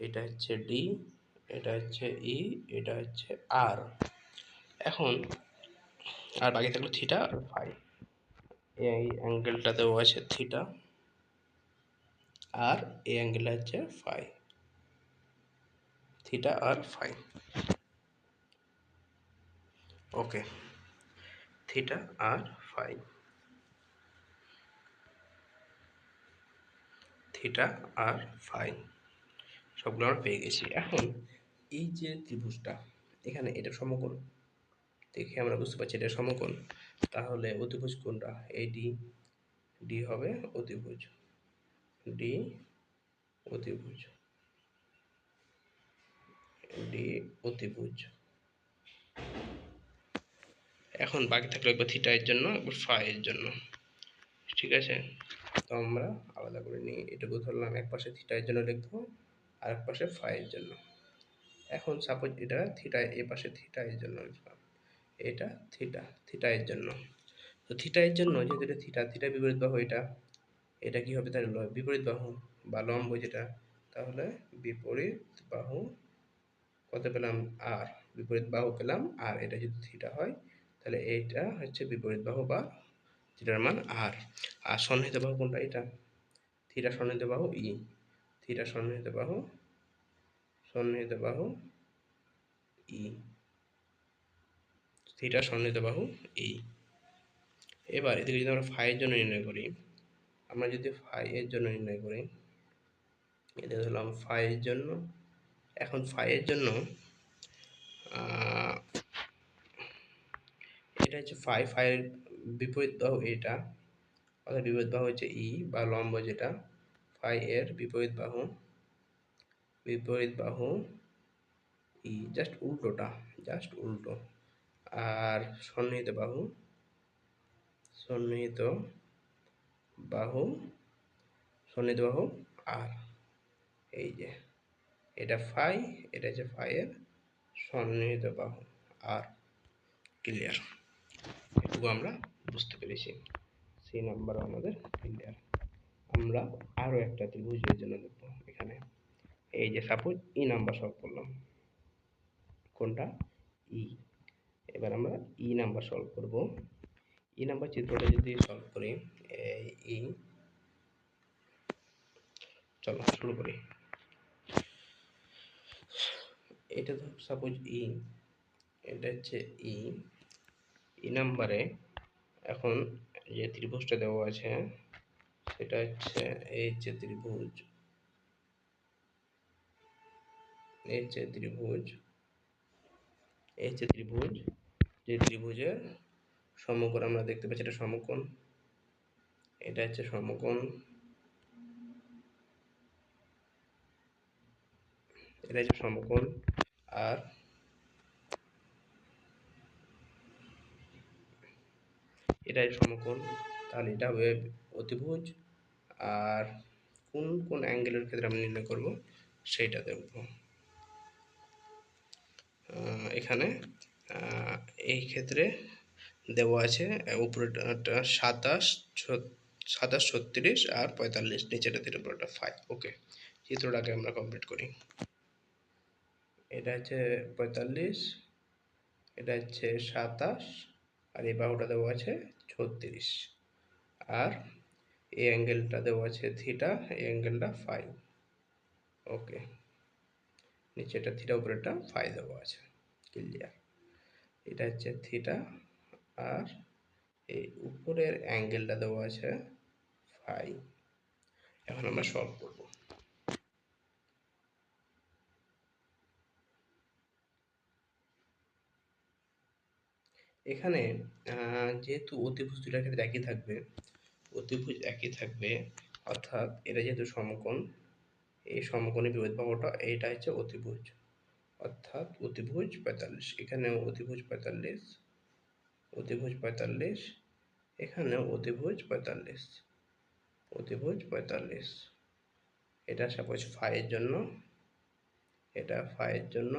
এটা হচ্ছে ডি, এটা হচ্ছে ই, এটা হচ্ছে আর। এখন আর বাকি থাকলো থিটা আর ফাই, এই অ্যাঙ্গেলটা দেওয়া আছে থিটা আর এই অ্যাঙ্গেলটা হচ্ছে ফাই, থিটা আর ফাই। ওকে, থিটা আর ফাই, থিটা আর ফাই সবগুলো আমরা পেয়ে গেছি। এখন এই যে ত্রিভুজটা এখানে, এটা সমকোণ, দেখে আমরা বুঝতে পারছি এটা সমকোণ, তাহলে অতিভুজ কোনটা, এই ডি, ডি হবে অতিভুজ, ডি অতিভুজ, ডি অতিভুজ। এখন বাকি থাকলো একবার থিটা এর জন্য, একবার ফাই এর জন্য, ঠিক আছে? তো আমরা আলাদা করে নিই, এটুকু ধরলাম এক পাশে থিটা এর জন্য লিখবো, আর এক পাশে ফাই এর জন্য। এখন সাপোজ এটা থিটা, এ পাশে থিটা এর জন্য লিখলাম, এটা থিটা, থিটা এর জন্য। তো থিটা এর জন্য যেহেতু এটা থিটা, থিটার বিপরীত বাহু এটা, এটা কি হবে তাহলে বিপরীত বাহু বা লম্ব যেটা, তাহলে বিপরীত বাহু কত পেলাম আর, বিপরীত বাহু পেলাম আর, এটা যদি থিটা হয় তাহলে এইটা হচ্ছে বিপরীত বাহু বা থিটার মান আর। আর সন্নিহিত বাহু কোনটা, এটা থিটা সন্নিহিত বাহু ই, থিটা সন্নিহিত বাহু, সন্নিহিত বাহু ই, থিটা সন্নিহিত বাহু ই। এবার এদিকে যদি আমরা ফাই এর জন্য নির্ণয় করি, আমরা যদি ফাই এর জন্য নির্ণয় করি, এটা ধরলাম ফাই এর জন্য। এখন ফাই এর জন্য এটা হচ্ছে ফাই, ফাইয়ের বিপরীত বাহু এটা, অর্থাৎ বিপরীত বাহু হচ্ছে ই বা লম্ব যেটা, ফাই এর বিপরীত বাহু, বিপরীত বাহু ই, জাস্ট উল্টোটা, জাস্ট উল্টো। আর সন্নিহিত বাহু, সন্নিহিত বাহু, সন্নিহিত বাহু আর, এই যে এটা ফাই, এটা হচ্ছে ফাই এর সন্নিহিত বাহু আর। ক্লিয়ার? এটুকু আমরা বুঝতে পেরেছি, সি নাম্বার আমাদের ক্লিয়ার। আমরা আরও একটা ত্রিভুজের জন্য দেখব এখানে। এই যে সাপোজ ই নাম্বার সলভ করলাম, কোনটা, ই। এবার আমরা ই নাম্বার সলভ করব। ই নাম্বার চিত্রটা যদি সলভ করি, এই ই, চলো শুরু করি। এটা তো সাপোজ ই, এটা হচ্ছে ই। ই নাম্বারে এখন যে ত্রিভুজটা দেওয়া আছে সেটা হচ্ছে এই যে ত্রিভুজ, এই যে ত্রিভুজ, এই যে ত্রিভুজ, যে ত্রিভুজের সমকোণ আমরা দেখতে পাচ্ছি, এটা সমকোণ, এটা হচ্ছে সমকোণ, এটা হচ্ছে সমকোণ, আর এটাই সমকোণ, তাহলে এটা হবে অতিভুজ। আর কোন কোন অ্যাঙ্গেলের ক্ষেত্রে আমরা নির্ণয় করব সেইটা দেখব। এখানে এই ক্ষেত্রে দেওয়া আছে উপরেটা 27, 27, 36 আর 45, নিচেটা 3/5। ওকে, চিত্রটাকে আমরা কমপ্লিট করি। এটা হচ্ছে 45, এটা হচ্ছে 27, আর এই বাহুটা দেওয়া আছে 36, আর এই অ্যাঙ্গেলটা দেওয়া আছে থিটা, এই অ্যাঙ্গেলটা ফাই। ওকে, নিচেটা থিটা, উপরেটা ফাই দেওয়া আছে। ক্লিয়ার? এটা হচ্ছে থিটা, আর এই উপরের অ্যাঙ্গেলটা দেওয়া আছে ফাই। এখন আমরা সলভ করব। এখানে যেহেতু অতিভুজ দুটার ক্ষেত্রে একই থাকবে, অতিভুজ একই থাকবে, অর্থাৎ এটা যেহেতু সমকোণ, এই সমকোণের বিপরীত বাহুটা এইটা হচ্ছে অতিভুজ, অর্থাৎ অতিভুজ 45। এখানেও অতিভুজ 45, অতিভুজ 45, এখানেও অতিভুজ 45, অতিভুজ 45। এটা সাপোজ ফাইয়ের জন্য, এটা ফাইয়ের জন্য,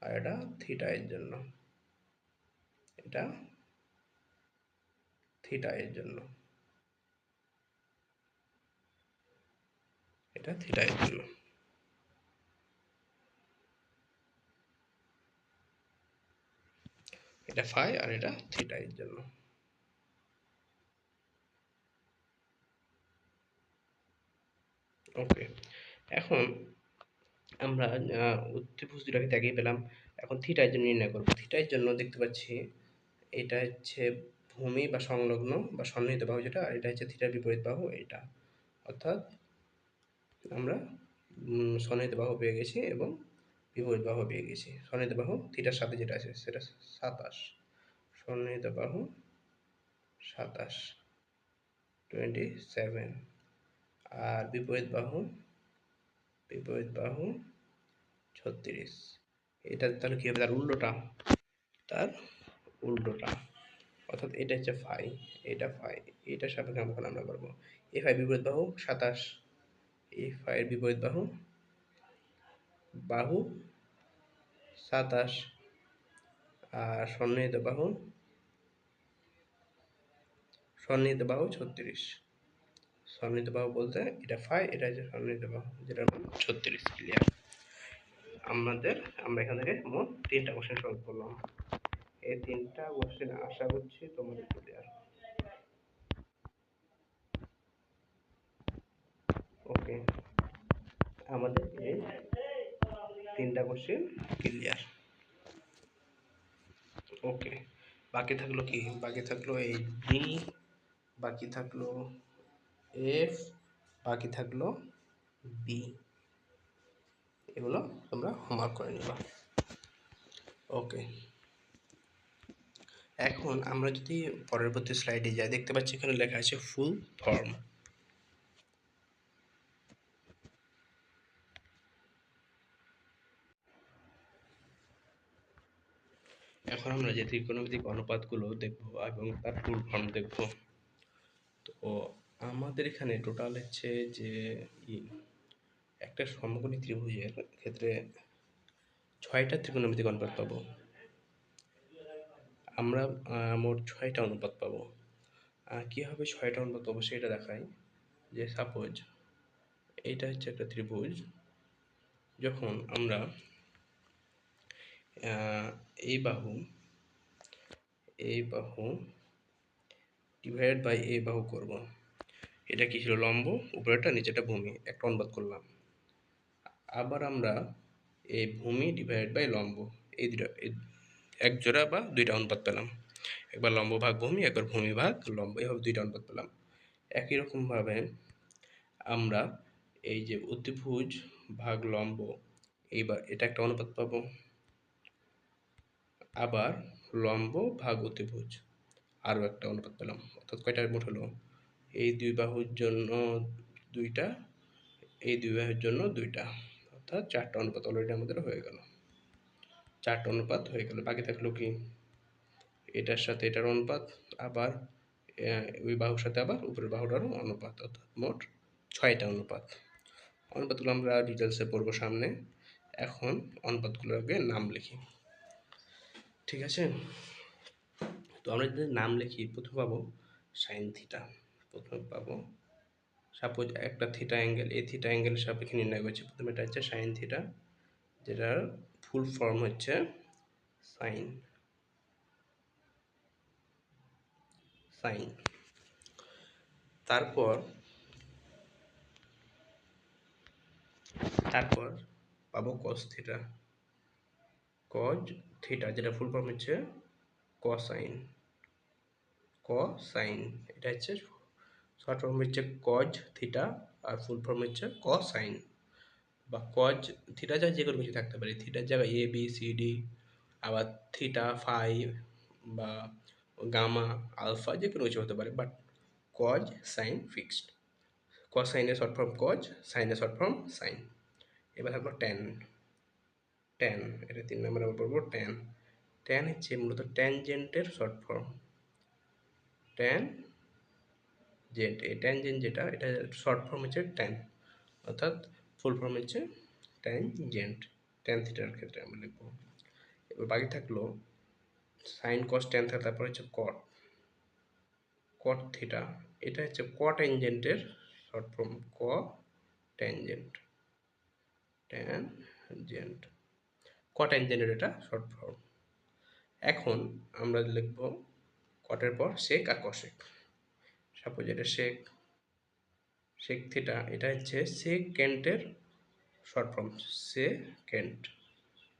আর এটা থিটা এর জন্য, এটা থিটা এর জন্য, এটা থিটা এর জন্য। এটা ফাই আর এটা থিটা এর জন্য। ওকে, এখন আমরা অতিভুজ দুটাকে ত্যাগই পেলাম। এখন থিটার জন্য নির্ণয় করব। থিটার জন্য দেখতে পাচ্ছি এটা হচ্ছে ভূমি বা সংলগ্ন বা সন্নিহিত বাহু যেটা, আর এটা হচ্ছে থিটার বিপরীত বাহু এটা, অর্থাৎ আমরা সন্নিহিত বাহু পেয়ে গেছি এবং বিপরীত বাহু পেয়ে গেছি। সন্নিহিত বাহু থিটার সাথে যেটা আছে সেটা 27, সন্নিহিত বাহু 27, 27, আর বিপরীত বাহু, বিপরীত বাহু 36। এটা তাহলে কি হবে, তার উল্টোটা, তার উল্টোটা, অর্থাৎ এটা হচ্ছে ফাই, এটা ফাই, এটার সাপেক্ষে আমরা করবো। এ ফাই বিপরীত বাহু 27, এ ফাইয়ের বিপরীত বাহু, বাহু 27, আর সন্নিহিত বাহু সন্নিহিত বাহু 36। সন্নিহিত বাহু বলতে এটা ফাই, এটা হচ্ছে সন্নিহিত বাহু, যেটার মান 36। ক্লিয়ার? আমরা এখান থেকে মোট 3টা কোশ্চেন সলভ করলাম। এই 3টা কোশ্চেন আশা করছি তোমাদের ক্লিয়ার। ওকে, আমাদের এই 3টা কোশ্চেন ক্লিয়ার। ওকে, বাকি থাকলো কি? বাকি থাকলো এই ডি, বাকি থাকলো এফ, বাকি থাকলো বি। এগুলো তোমরা হোমওয়ার্ক করে নিবা। ওকে, এখন আমরা যদি পরবর্তী স্লাইডে যাই, দেখতে পাচ্ছি এখানে লেখা আছে ফুল ফর্ম। এখন আমরা যে ত্রিকোণমিতিক অনুপাতগুলো দেখব এবং তার ফুল ফর্ম দেখব। তো আমাদের এখানে টোটাল হচ্ছে যে একটা সমকোণী ত্রিভুজের ক্ষেত্রে 6টা ত্রিকোণমিতিক অনুপাত পাবো আমরা। মোট 6টা অনুপাত পাবো। কীভাবে 6টা অনুপাত পাবো সেটা দেখাই। যে সাপোজ এইটা হচ্ছে একটা ত্রিভুজ। যখন আমরা এই বাহু ডিভাইডেড বাই এই বাহু করব, এটা কি ছিল? লম্ব, উপরেরটা নিচেটা ভূমি, একটা অনুপাত করলাম। আবার আমরা এই ভূমি ডিভাইডেড বাই লম্ব, এই দুটা এক জোড়া বা 2টা অনুপাত পেলাম। একবার লম্ব ভাগ ভূমি, একবার ভূমি ভাগ লম্ব, এভাবে 2টা অনুপাত পেলাম। একই রকমভাবে আমরা এই যে অতিভুজ ভাগ লম্ব, এইবার এটা একটা অনুপাত পাবো। আবার লম্ব ভাগ অতিভুজ আরও একটা অনুপাত পেলাম। অর্থাৎ কয়টা মোট হলো? এই 2 বাহুর জন্য 2টা, এই 2 বাহুর জন্য 2টা, অর্থাৎ 4টা অনুপাত অলরেডি আমাদের হয়ে গেল। 4টা অনুপাত হয়ে গেল। বাকি থাকলো কি? এটার সাথে এটার অনুপাত, আবার ওই বাহুর সাথে আবার উপরের বাহুটারও অনুপাত, অর্থাৎ মোট 6টা অনুপাত। অনুপাতগুলো আমরা ডিটেলসে পড়বো সামনে। এখন অনুপাতগুলোর আগে নাম লিখি, ঠিক আছে? তো আমরা যদি নাম লিখি, প্রথমে পাবো সাইন থিটা। প্রথমে পাবো, সাপোজ একটা থিটা অ্যাঙ্গেল, এই থিটা অ্যাঙ্গেলের সাপেক্ষে নির্ণয় করছি। প্রথমে এটা হচ্ছে সাইন থিটা, যেটার ফুল ফর্ম হচ্ছে সাইন। তারপর পাবো কস থিটা। যেটা ফুল ফর্ম হচ্ছে কসাইন। এটা হচ্ছে শর্ট ফর্ম হচ্ছে কজ থিটা, আর ফুল ফর্ম হচ্ছে কসাইন। বা কজ থিটা যা যে কোনো কিছু থাকতে পারে, থিটার জায়গায় এ বি সি ডি, আবার থিটা ফাই বা গামা আলফা যে কোনো কিছু হতে পারে, বাট কজ সাইন ফিক্সড। কসাইনের শর্ট ফর্ম কজ, সাইনের শর্ট ফর্ম সাইন। এবার থাকলো ট্যান। এটা 3 নম্বরে আমরা পড়বো ট্যান। ট্যান হচ্ছে মূলত ট্যানজেন্টের শর্ট ফর্ম। এই ট্যানজেন্ট যেটা, এটা শর্ট ফর্ম হচ্ছে ট্যান, অর্থাৎ ফুল ফর্ম হচ্ছে ট্যানজেন্ট। ট্যান থিটার ক্ষেত্রে আমরা লিখবো। এবার বাকি থাকলো সাইন কস ট্যান থিটা, তারপর হচ্ছে কট থিটা। এটা হচ্ছে কট্যানজেন্টের শর্ট ফর্ম, ট্যানজেন্ট কট্যানজেন্টের এটা শর্ট ফর্ম। এখন আমরা লিখব কটের পর সেক আর কশেক। সাপোজ এটা সেক থিটা, এটা হচ্ছে সেকেন্ডের শর্ট ফর্ম,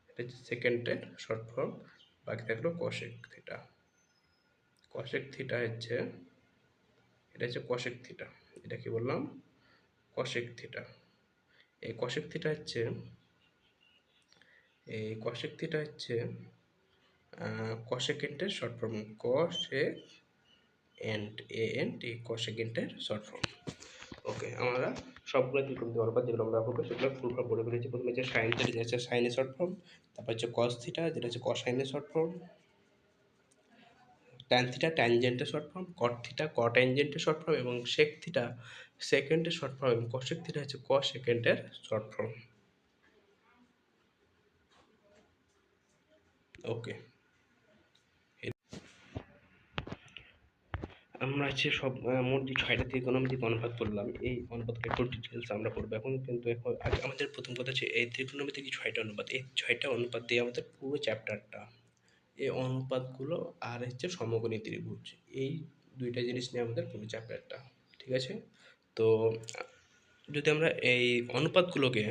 এটা হচ্ছে সেকেন্ডের শর্ট ফর্ম। বাকি থাকলো কশেক থিটা। এটা হচ্ছে কশেক থিটা। এটা কি বললাম? কশেক থিটা। এই কশেক থিটা হচ্ছে কসেকেন্টের শর্ট ফর্ম, কসেকেন্টের শর্ট ফর্ম। ওকে, আমরা সবগুলো ত্রিকোণমিতিক অনুপাত যেগুলো আমরা পড়বো সেগুলো ফুল ফর্ম পড়ে ফেলেছি। প্রথমে হচ্ছে সাইন থিটা, যেটা হচ্ছে সাইনের শর্ট ফর্ম। তারপর হচ্ছে কস থিটা, যেটা হচ্ছে কসাইনের শর্ট ফর্ম। ট্যান থিটা ট্যানজেন্টের শর্ট ফর্ম। কট থিটা কট্যানজেন্টের শর্ট ফর্ম। এবং সেক থিটা সেকেন্ডের শর্ট ফর্ম। এবং কসেক থিটা হচ্ছে কসেকেন্টের শর্ট ফর্ম। ওকে, আমরা হচ্ছে সব মোট যে ৬টা ত্রিকোণমিতিক অনুপাত পড়লাম, এই অনুপাতকে একটু ডিটেইলস আমরা পড়বো। এখন আগে আমাদের প্রথম কথা হচ্ছে এই ত্রিকোণমিতিক যে ৬টা অনুপাত, এই ৬টা অনুপাত দিয়ে আমাদের পুরো চ্যাপ্টারটা, এই অনুপাতগুলো আর হচ্ছে সমকোণী ত্রিভুজ, এই ২টা জিনিস নিয়ে আমাদের পুরো চ্যাপ্টারটা। ঠিক আছে? তো যদি আমরা এই অনুপাতগুলোকে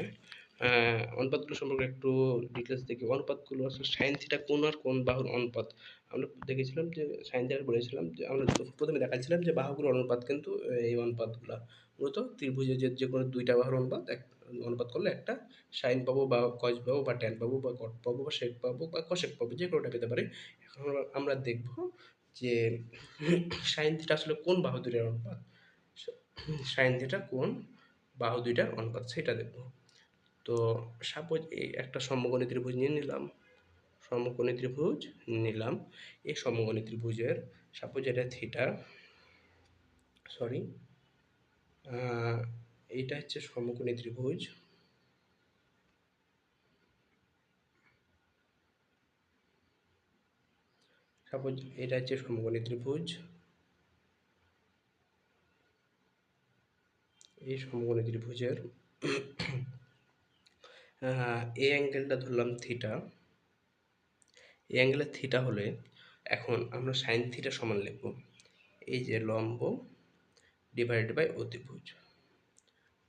অনুপাতগুলো সম্পর্কে একটু ডিটেলস দেখি। অনুপাতগুলো আসলে সাইন থিটা কোণ আর কোণ বাহুর অনুপাত। আমরা দেখেছিলাম যে সাইন থিটা বলেছিলাম যে আমরা প্রথমে দেখাচ্ছিলাম যে বাহুগুলোর অনুপাত কিন্তু এই অনুপাতগুলা মূলত ত্রিভুজের যে কোনো দুইটা বাহুর অনুপাত অনুপাত করলে একটা সাইন পাবো বা কস পাবো বা ট্যান পাবো বা কট পাবো বা সেক পাবো বা কশেক পাবো, যে কোনোটা পেতে পারি। এখন আমরা দেখব যে সাইন থিটা আসলে কোন বাহু দুইটার অনুপাত, সাইন থিটা কোন বাহু দুইটার অনুপাত সেটা দেখব। তো সাপোজ এই একটা সমকোণী ত্রিভুজ নিয়ে নিলাম, সমকোণী ত্রিভুজ নিলাম। এই সমকোণী ত্রিভুজের সাপোজ এটা থিটা, সরি এইটা হচ্ছে সমকোণী ত্রিভুজ। সাপোজ এটা হচ্ছে সমকোণী ত্রিভুজ। এই সমকোণী ত্রিভুজের এই অ্যাঙ্গেলটা ধরলাম থিটা। এই অ্যাঙ্গেলের থিটা হলে এখন আমরা সাইন থিটা সমান লিখব এই যে লম্ব ডিভাইডেড বাই অতিভুজ।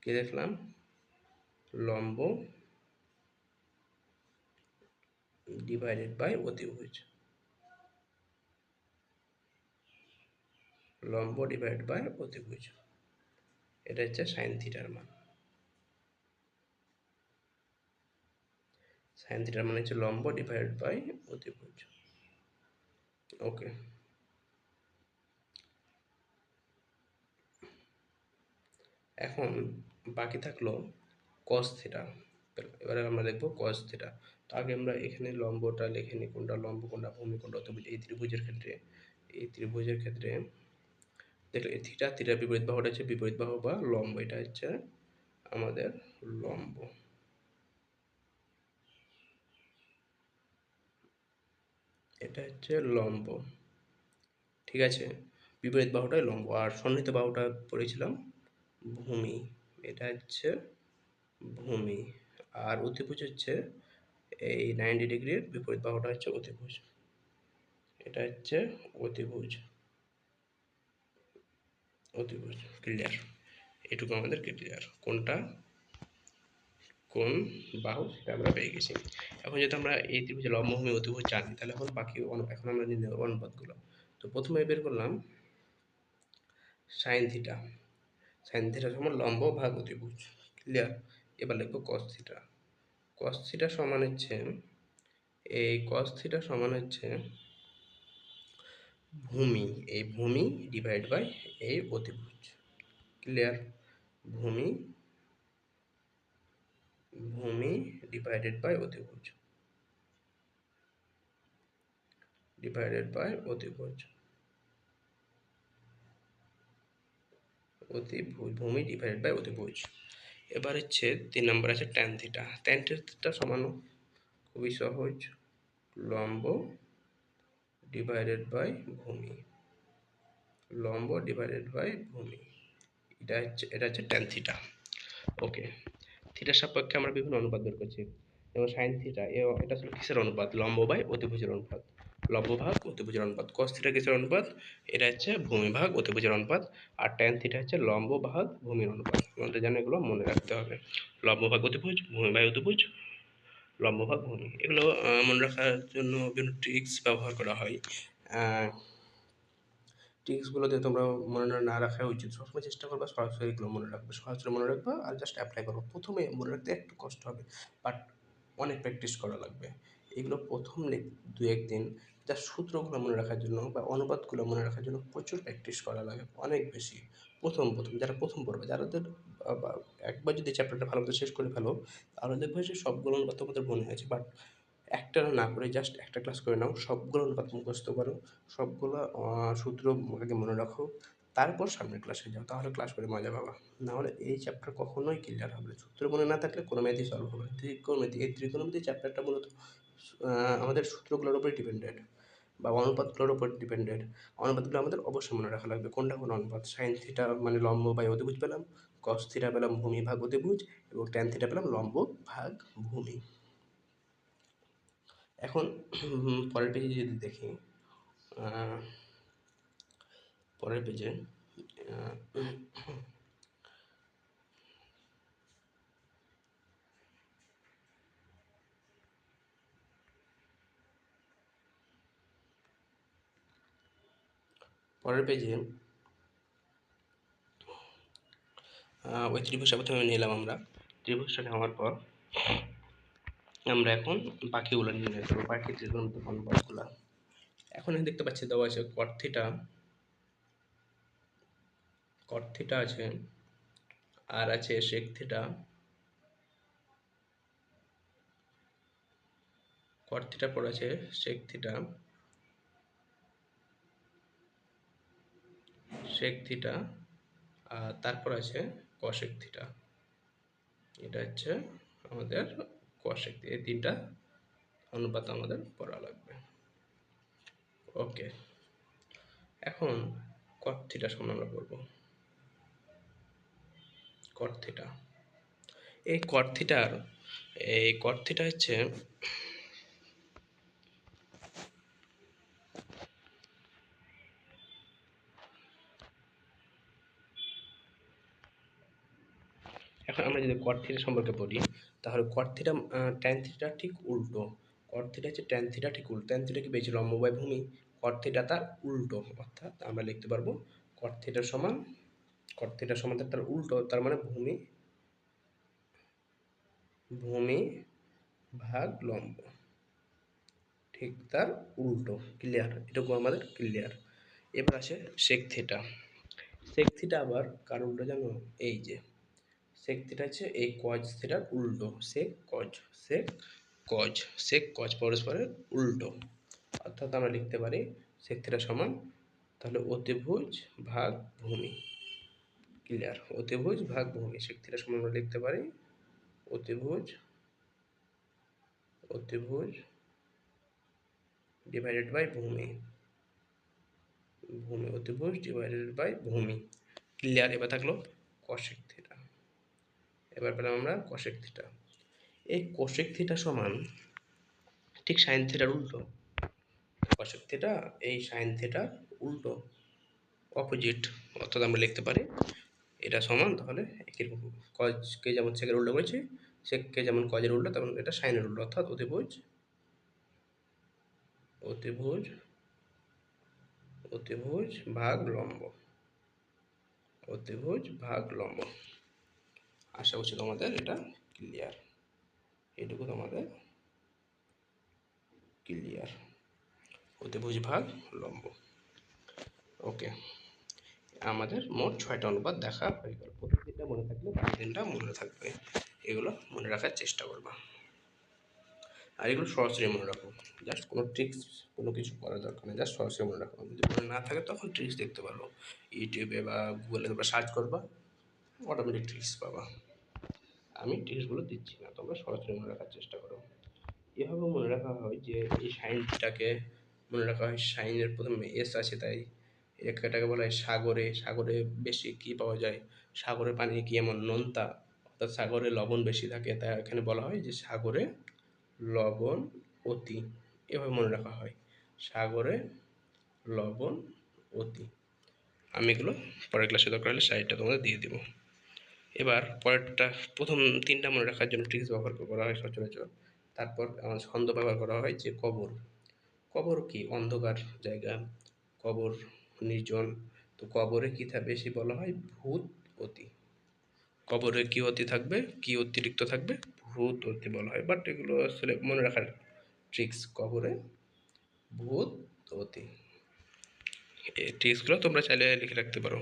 কি দেখলাম? লম্ব ডিভাইডেড বাই অতিভুজ, লম্ব ডিভাইড বাই অতিভুজ। এটা হচ্ছে সাইন থিটার মান। সাইন থিটার মানে হচ্ছে লম্ব ডিভাইড বাই অতিভুজ। ওকে, এখন বাকি থাকলো কস থিটা। এবারে আমরা দেখবো কস থিটা। তো আগে আমরা এখানে লম্বটা লিখে নিই, কোনটা লম্ব কোনটা ভূমি কোনটা অতিভুজ। এই ত্রিভুজের ক্ষেত্রে, এই ত্রিভুজের ক্ষেত্রে দেখলে এই থিটা, থিটার বিপরীত বাহুটা হচ্ছে বিপরীত বাহু বা লম্ব। এটা হচ্ছে আমাদের লম্ব, এটা হচ্ছে লম্ব। ঠিক আছে? বিপরীত বাহুটাই লম্ব, আর সন্নিহিত বাহুটা পড়েছিলাম ভূমি। এটা হচ্ছে ভূমি। আর অতিভুজ হচ্ছে এই 90 ডিগ্রির বিপরীত বাহুটা হচ্ছে অতিভুজ। এটা হচ্ছে অতিভুজ। অতিভুজ ক্লিয়ার? এটুকু আমাদের ক্লিয়ার, কোনটা কোন বাহু সেটা আমরা পেয়ে গেছি। এখন যদি আমরা এই ত্রিভুজের লম্বভূমি অতিভুজ জানি, তাহলে এখন বাকি এখন আমরা নির্ণয় করব অনুপাতগুলো। তো প্রথমে বের করলাম সাইন থিটা। সাইন থিটা সমান লম্ব ভাগ অতিভুজ। ক্লিয়ার? এবার লিখবো কস থিটা। কস থিটা সমান হচ্ছে এই কস থিটা সমান হচ্ছে ভূমি, এই ভূমি ডিভাইড বাই এই অতিভুজ। ক্লিয়ার? ভূমি, ভূমি ডিভাইডেড বাই অতিভুজ, ডিভাইডেড বাই অতিভুজ, অতিভুজ, ভূমি ডিভাইডেড বাই অতিভুজ। এবার হচ্ছে ৩ নম্বর আছে ট্যান থিটা। ট্যান থিটা সমান খুবই সহজ, লম্ব ডিভাইডেড বাই ভূমি, লম্ব ডিভাইডেড বাই ভূমি। এটা হচ্ছে ট্যান থিটা। ওকে, থিটার সাপেক্ষে আমরা বিভিন্ন অনুপাত বের করছি। যেমন সাইন থিটা, এটা আসলে কিসের অনুপাত? লম্ব বাই অতিভুজের অনুপাত, লম্ব ভাগ অতিভুজের অনুপাত। কস থিটা কিসের অনুপাত? এটা হচ্ছে ভূমি ভাগ অতিভুজের অনুপাত। আর ট্যান থিটা হচ্ছে লম্ব ভাগ ভূমির অনুপাত। আমাদের যেন এগুলো মনে রাখতে হবে, লম্ব ভাগ অতিভুজ, ভূমি ভাগ অতিভুজ, লম্ব ভাগ ভূমি। এগুলো মনে রাখার জন্য বিভিন্ন ট্রিক্স ব্যবহার করা হয়। ট্রিক্সগুলো দিয়ে তোমরা মনে না রাখা উচিত, সবসময় চেষ্টা করবা সরাসরি এগুলো মনে রাখবে, সরাসরি মনে রাখবা আর জাস্ট অ্যাপ্লাই করো। প্রথমে মনে রাখতে একটু কষ্ট হবে, বাট অনেক প্র্যাকটিস করা লাগবে। এগুলো প্রথম ২-১ দিন জাস্ট সূত্রগুলো মনে রাখার জন্য বা অনুপাতগুলো মনে রাখার জন্য প্রচুর প্র্যাকটিস করা লাগে, অনেক বেশি। প্রথম যারা প্রথম পড়বে, যাদের একবার যদি চ্যাপ্টারটা ভালো মতো শেষ করে ফেলো, তাহলে দেখবে যে সবগুলো অনুপাত তোমাদের মনে হয়েছে। বাট একটা না করে জাস্ট একটা ক্লাস করে নাও, সবগুলো অনুপাত মুখস্থ করো, সবগুলো সূত্র আগে মনে রাখো, তারপর সামনের ক্লাসে যাও, তাহলে ক্লাস করে মজা পাবা। নাহলে এই চ্যাপ্টার কখনোই ক্লিয়ার হবে না। সূত্র মনে না থাকলে কোনো ম্যাথই সলভ হবে না। ত্রিকোণমিতি, এই ত্রিকোণমিতি চ্যাপ্টারটা মূলত আমাদের সূত্রগুলোর উপরে ডিপেন্ডেড। বা অনুপাতগুলোর উপর ডিপেন্ডেড। অনুপাতগুলো আমাদের অবশ্যই মনে রাখা লাগবে কোনটা কোন অনুপাত। সাইন থিটা মানে লম্ব বাই অতিভুজ পেলাম, কস থিটা পেলাম ভূমি ভাগ অতিভুজ, এবং ট্যান থিটা পেলাম লম্ব ভাগ ভূমি। এখন পরের পেজে যদি দেখি, পরের পেজে পরের পেজে ওই ত্রিভুজটা প্রথমে নিলাম আমরা। ত্রিভুজটা নেওয়ার পর আমরা এখন বাকিগুলো নির্ণয় করবো, বাকি ত্রিকোণমিতিক অনুপাতগুলো। এখন দেখতে পাচ্ছি দেওয়া আছে কট থিটা আছে, আর আছে সেক থিটা, কট থিটার পর আছে সেক থিটা, আর তারপর আছে কশেক থিটা। এটা হচ্ছে আমাদের কশেক, এই তিনটা অনুপাত আমাদের পড়া লাগবে। ওকে, এখন কট থিটা সমান আমরা করব কট থিটা। এই কট থিটা হচ্ছে এখন আমরা যদি কট থিটা সম্পর্কে পড়ি, তাহলে কট থিটা ট্যান থিটা ঠিক উল্টো। কট থিটা হচ্ছে ট্যান থিটা ঠিক উল্টো। ট্যান থিটা কি বেশি লম্ব বাই ভূমি, কট থিটা তার উল্টো। অর্থাৎ আমরা লিখতে পারবো কট থিটা সমান তার উল্টো, তার মানে ভূমি ভাগ লম্ব ঠিক তার উল্টো। ক্লিয়ার? এটুকু আমাদের ক্লিয়ার। এবার আসে সেক থিটা। সেক থিটা আবার কার উল্টো জানো? এই যে সেক থিটা হচ্ছে এই কজ থিটার উল্টো। সেক কজ পরস্পরের উল্টো। অর্থাৎ আমরা লিখতে পারি সেক থিটা সমান তাহলে অতিভুজ ভাগ ভূমি। ক্লিয়ার? অতিভুজ ভাগ ভূমি। সেক থিটা সমান আমরা লিখতে পারি অতিভুজ ডিভাইডেড বাই ভূমি। অতিভুজ ডিভাইডেড বাই ভূমি। ক্লিয়ার? এবার থাকলো কশেক থিটা। এবার পেলাম আমরা কশেক থিটা। এই কোশেক থিটা সমান ঠিক সাইন থিটার উল্টো। কশেক থিটা এই সাইন থিটার উল্টো, অপোজিট। অর্থাৎ আমরা লিখতে পারি এটা সমান তাহলে এরকম, কজকে যেমন সেকের উল্টো করেছি, সেককে যেমন কজের উল্টো তেমন এটা সাইনের উল্টো। অর্থাৎ অতিভুজ ভাগ লম্ব। আশা করছি তোমাদের এটা ক্লিয়ার। এটুকু তোমাদের ক্লিয়ার। অতিভুজ ভাগ লম্ব। ওকে, আমাদের মোট 6টা অনুপাত দেখা হয়ে গেল। প্রতিদিনটা মনে থাকলে বাকি দিনটা মনে থাকবে। এগুলো মনে রাখার চেষ্টা করবা, আর এগুলো সরাসরি মনে রাখো। জাস্ট কোনো ট্রিক্স কোনো কিছু করার দরকার নেই, জাস্ট সরাসরি মনে রাখো। যদি মনে না থাকে তখন ট্রিক্স দেখতে পারো, ইউটিউবে বা গুগলে তোমরা সার্চ করবা, অটোমেটিক ট্রিক্স পাবা। আমি ট্রিক্সগুলো দিচ্ছি না, তোমরা সরাসরি মনে রাখার চেষ্টা করো। এভাবে মনে রাখা হয় যে এই সাইনটাকে মনে রাখা হয়, সাইনের প্রথমে এস আছে তাই রেখাটাকে বলা হয় সাগরে। সাগরে বেশি কি পাওয়া যায়? সাগরের পানি কি এমন নোনতা, অর্থাৎ সাগরে লবণ বেশি থাকে, তাই এখানে বলা হয় যে সাগরে লবণ অতি। এভাবে মনে রাখা হয়, সাগরে লবণ অতি। আমি এগুলো পরের ক্লাসে দরকার হলে সাইডটা তোমাদের দিয়ে দিব। এবার পরেরটা, প্রথম তিনটা মনে রাখার জন্য ট্রিক্স ব্যবহার করা হয় সচরাচর। তারপর আমার ছন্দ ব্যবহার করা হয় যে কবর কি অন্ধকার জায়গা, কবর নির্জন, তো কবরে কি বেশি বলা হয় ভূত অতি। কবরে কি অতি থাকবে, কি অতিরিক্ত থাকবে? ভূত অতি বলা হয়। বাট এগুলো আসলে মনে রাখার ট্রিক্স। কবরে ভূত অতি, এই ট্রিক্সগুলো তোমরা চাইলে লিখে রাখতে পারো।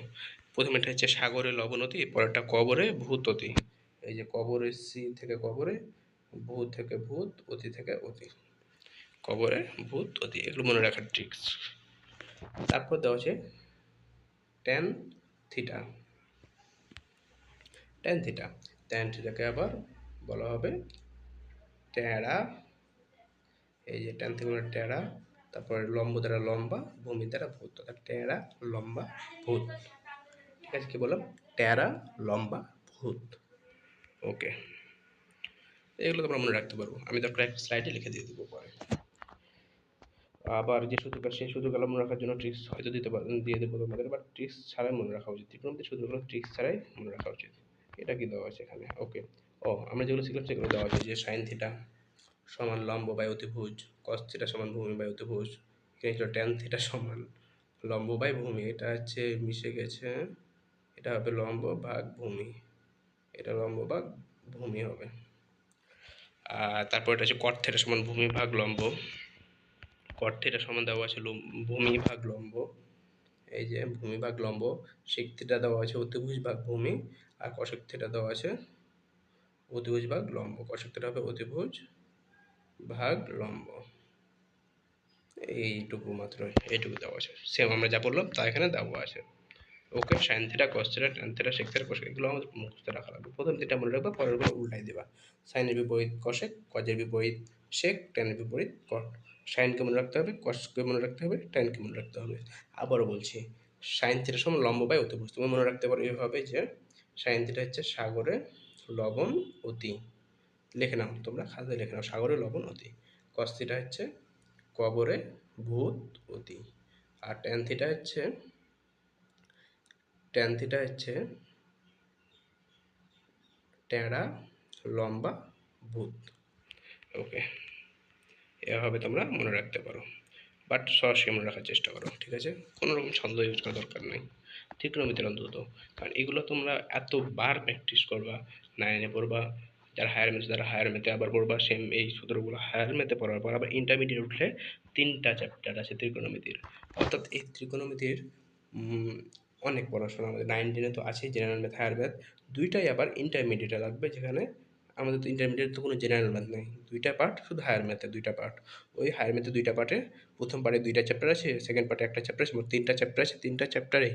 প্রথমেটা হচ্ছে সাগরে লবণতি, পরেরটা কবরে ভূততি। এই যে কবরে সি থেকে কবরে, ভূত থেকে ভূত, অতি থেকে অতি। কবরে ভূত অতি, এগুলো মনে রাখার ট্রিক্স। তারপর দেওয়া আছে ট্যান থিটা। ট্যান থিটাকে আবার বলা হবে ট্যাড়া। এই যে ট্যান থিটা টেড়া, তারপরে লম্ব দ্বারা লম্বা, ভূমি দ্বারা ভূত, অর্থাৎ টেরা লম্বা ভূত। ঠিক আছে, কি বললাম? টেরা লম্বা ভূত। ওকে, এগুলো তোমরা মনে রাখতে পারবো, আমি দরকার একটা স্লাইডে লিখে দিয়ে দেবো পরে। আবার যে সূত্রটা, সেই সূত্রগুলো মনে রাখার জন্য ট্রিক্স হয়তো দিয়ে দেবো তোমাদের, বাট ট্রিক্স ছাড়াই মনে রাখা উচিত। ত্রিকোণমিতির সূত্রগুলো ট্রিক্স ছাড়াই মনে রাখা উচিত। এটা কি দেওয়া আছে এখানে? ওকে, আমরা যেগুলো শিখলাম সেগুলো দেওয়া আছে, যে সাইন থিটা সমান লম্ব বাই অতিভুজ, কস থিটা সমান ভূমি বাই অতিভুজ, এখানে ট্যান থিটা সমান লম্ব বাই ভূমি, এটা হচ্ছে মিশে গেছে, এটা হবে লম্ব ভাগ ভূমি, এটা লম্ব ভাগ ভূমি হবে। আর তারপর এটা হচ্ছে কট থিটা সমান ভূমি ভাগ লম্ব, কট থিটা সমান দেওয়া আছে ভূমি ভাগ লম্ব, এই যে ভূমি ভাগ লম্ব, সেক থিটা দেওয়া আছে অতিভুজ ভাগ ভূমি, আর কষক থিটা দেওয়া আছে অতিভুজ ভাগ লম্ব, কষক থিটা হবে অতিভুজ ভাগ লম্ব। এইটুকু মাত্র, এইটুকু দেওয়া আছে, সেম আমরা যা বললাম তা এখানে দেওয়া আছে। Okay, sine theta cos theta tan theta sec theta cosec, এগুলো আমাদের মুখস্থ রাখা লাগবে। প্রথম থিটা মনে রাখবা, পরেরগুলো উল্টাই দেবা। সাইনের বিপরীত কসেক, কজের বিপরীত সেক, ট্যানের বিপরীত কট। সাইনকে মনে রাখতে হবে, কসকে মনে রাখতে হবে, ট্যানকে মনে রাখতে হবে। আবারও বলছি, সাইন থিটার সমান লম্ব বাই অতিভুজ, তুমি মনে রাখতে পারো এভাবে যে সাইন থিটা হচ্ছে সাগরে লবণ অতি, লিখে নাও তোমরা, খাতায় লিখে নাও, সাগরে লবণ অতি। কস থিটা হচ্ছে কবরে ভূত অতি, আর ট্যান থিটা হচ্ছে ট্যাড়া লম্বা ভূত। ওকে, এভাবে তোমরা মনে রাখতে পারো, বাট সরাসরি মনে রাখার চেষ্টা করো। ঠিক আছে, কোনো রকম ছন্দ ইউজ করার দরকার নেই ত্রিকোণমিতির অন্তত, কারণ এগুলো তোমরা এতবার প্র্যাকটিস করবা, 9-এ পড়বা, যারা হায়ার ম্যাথ তারা হায়ার ম্যাথে আবার পড়বা সেম এই সূত্রগুলো, হায়ার ম্যাথে পড়ার পর আবার ইন্টারমিডিয়েট উঠলে 3টা চ্যাপ্টার আছে ত্রিকোণমিতির, অর্থাৎ এই ত্রিকোণমিতির অনেক পড়াশোনা আমাদের 9-10-এ তো আছেই, জেনারেল ম্যাথ হায়ার ম্যাথ, দুইটাই আবার ইন্টারমিডিয়েটে লাগবে, যেখানে আমাদের তো ইন্টারমিডিয়েট তো কোনো জেনারেল ম্যাথ নেই, দুইটা পার্ট শুধু হায়ার ম্যাথে, দুইটা পার্ট। ওই হায়ার ম্যাথে দুইটা পার্টে, প্রথম পার্টে 2টা চ্যাপ্টার আছে, সেকেন্ড পার্টে একটা চ্যাপ্টার আছে, মোট 3টা চ্যাপ্টার আছে। 3টা চ্যাপ্টারে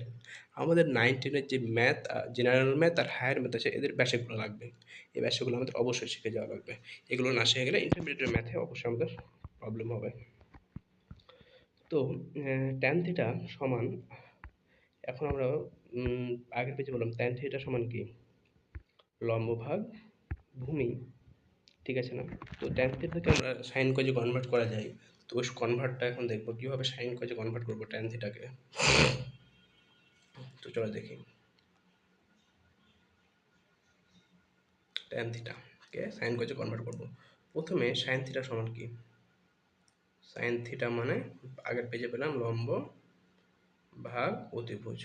আমাদের 9-10-এর যে ম্যাথ, জেনারেল ম্যাথ আর হায়ার ম্যাথ আছে, এদের ব্যাসেগুলো লাগবে, এই ব্যাসগুলো আমাদের অবশ্যই শিখে যাওয়া লাগবে। এগুলো না শিখে গেলে ইন্টারমিডিয়েটের ম্যাথে অবশ্যই আমাদের প্রবলেম হবে। তো ট্যান থিটা সমান, এখন আমরা আগের পেজে বললাম ট্যান থিটা সমান কি, লম্ব ভাগ ভূমি, ঠিক আছে না? তো ট্যান থিটা থেকে আমরা সাইন কজে কনভার্ট করা যায়, তো ওই কনভার্টটা এখন দেখবো কীভাবে সাইন কজে কনভার্ট করবো ট্যান থিটাকে। তো চলো দেখি, ট্যান থিটাকে সাইন কজে কনভার্ট করবো। প্রথমে সাইন থিটা সমান কি, সাইন থিটা মানে আগের পেজে পেলাম লম্ব ভাগ অতিভুজ,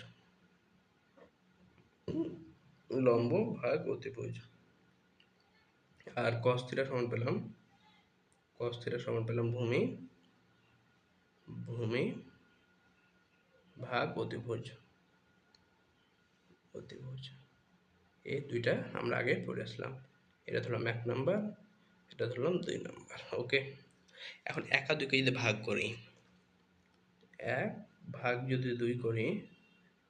লম্ব ভাগ অতিভুজ, আর কস থিটা সমান পেলাম, কস থিটা সমান পেলাম ভূমি, ভূমি ভাগ অতিভুজ, অতিভুজ। এই দুইটা আমরা আগে পড়ে আসলাম, এটা ধরলাম 1 নাম্বার, এটা ধরলাম 2 নাম্বার। ওকে, এখন 1 আর 2কে যদি ভাগ করি, 1 ভাগ যদি 2 করি,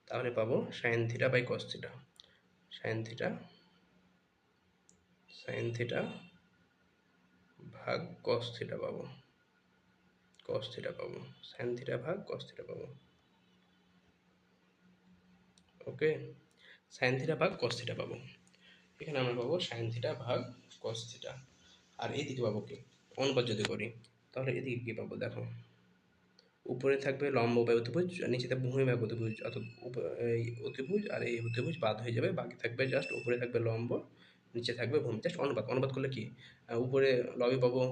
তাহলে পাবো sine theta by cos theta, sine theta, sine theta ভাগ কস থিটা পাবো, কস থিটা পাবো, সাইন থিটা ভাগ কস থিটা পাবো। ওকে, সাইন থিটা ভাগ কস থিটা পাবো, এখানে আমরা পাবো সাইন থিটা ভাগ কস থিটা। আর এইদিকে পাবো কি, অনুপাত যদি করি, তাহলে এদিকে কি পাবো দেখো, উপরে থাকবে লম্ব বাই অতিভুজ, আর নিচে থাকবে ভূমি বাই অতিভুজ, অর্থাৎ এই অতিভুজ আর এই অতিভুজ বাদ হয়ে যাবে, বাকি থাকবে জাস্ট উপরে থাকবে লম্ব, নিচে থাকবে ভূমি, জাস্ট অনুপাত। অনুপাত করলে কি, উপরে লবে পাবো,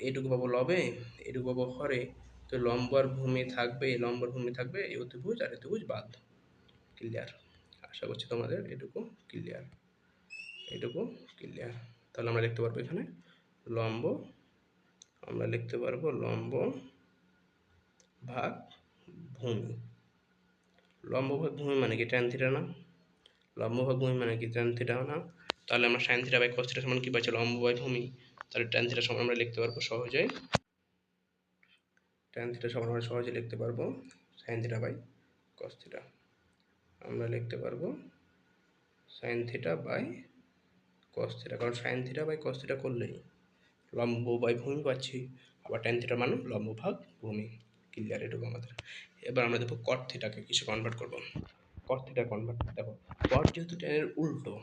এইটুকু পাবো লবে, এইটুকু পাবো হরে, তো লম্ব আর ভূমি থাকবে, লম্ব আর ভূমি থাকবে, এই অতিভুজ আর অতিভুজ বাদ। ক্লিয়ার? আশা করছি তোমাদের এটুকু ক্লিয়ার, এটুকু ক্লিয়ার। তাহলে আমরা লিখতে পারবো এখানে লম্ব, আমরা লিখতে পারবো লম্ব ভাগ ভূমি, লম্ব ভাগ ভূমি মানে কি ট্যান থিটা না, লম্ব ভাগ ভূমি মানে কি ট্যান থিটা না, তাহলে আমরা sine theta by cos theta সমান কি পাচ্ছি, লম্ব বাই ভূমি, তাহলে ট্যান থিটা সমান আমরা লিখতে পারবো সহজেই, ট্যান থিটা সমান আমরা সহজে লিখতে পারবো sine theta by cos theta, আমরা লিখতে পারবো sine theta by cos theta, কারণ sine theta by cos theta করলেই লম্ব বাই ভূমি পাচ্ছি, আবার ট্যান থিটার মান লম্ব ভাগ ভূমি। ক্লিয়ার? এটুকু আমাদের। এবার আমরা দেখবো কট থিটাকে কিছু কনভার্ট করবো। কট থিটা কনভার্ট, দেখো কট যেহেতু ট্যানের উল্টো,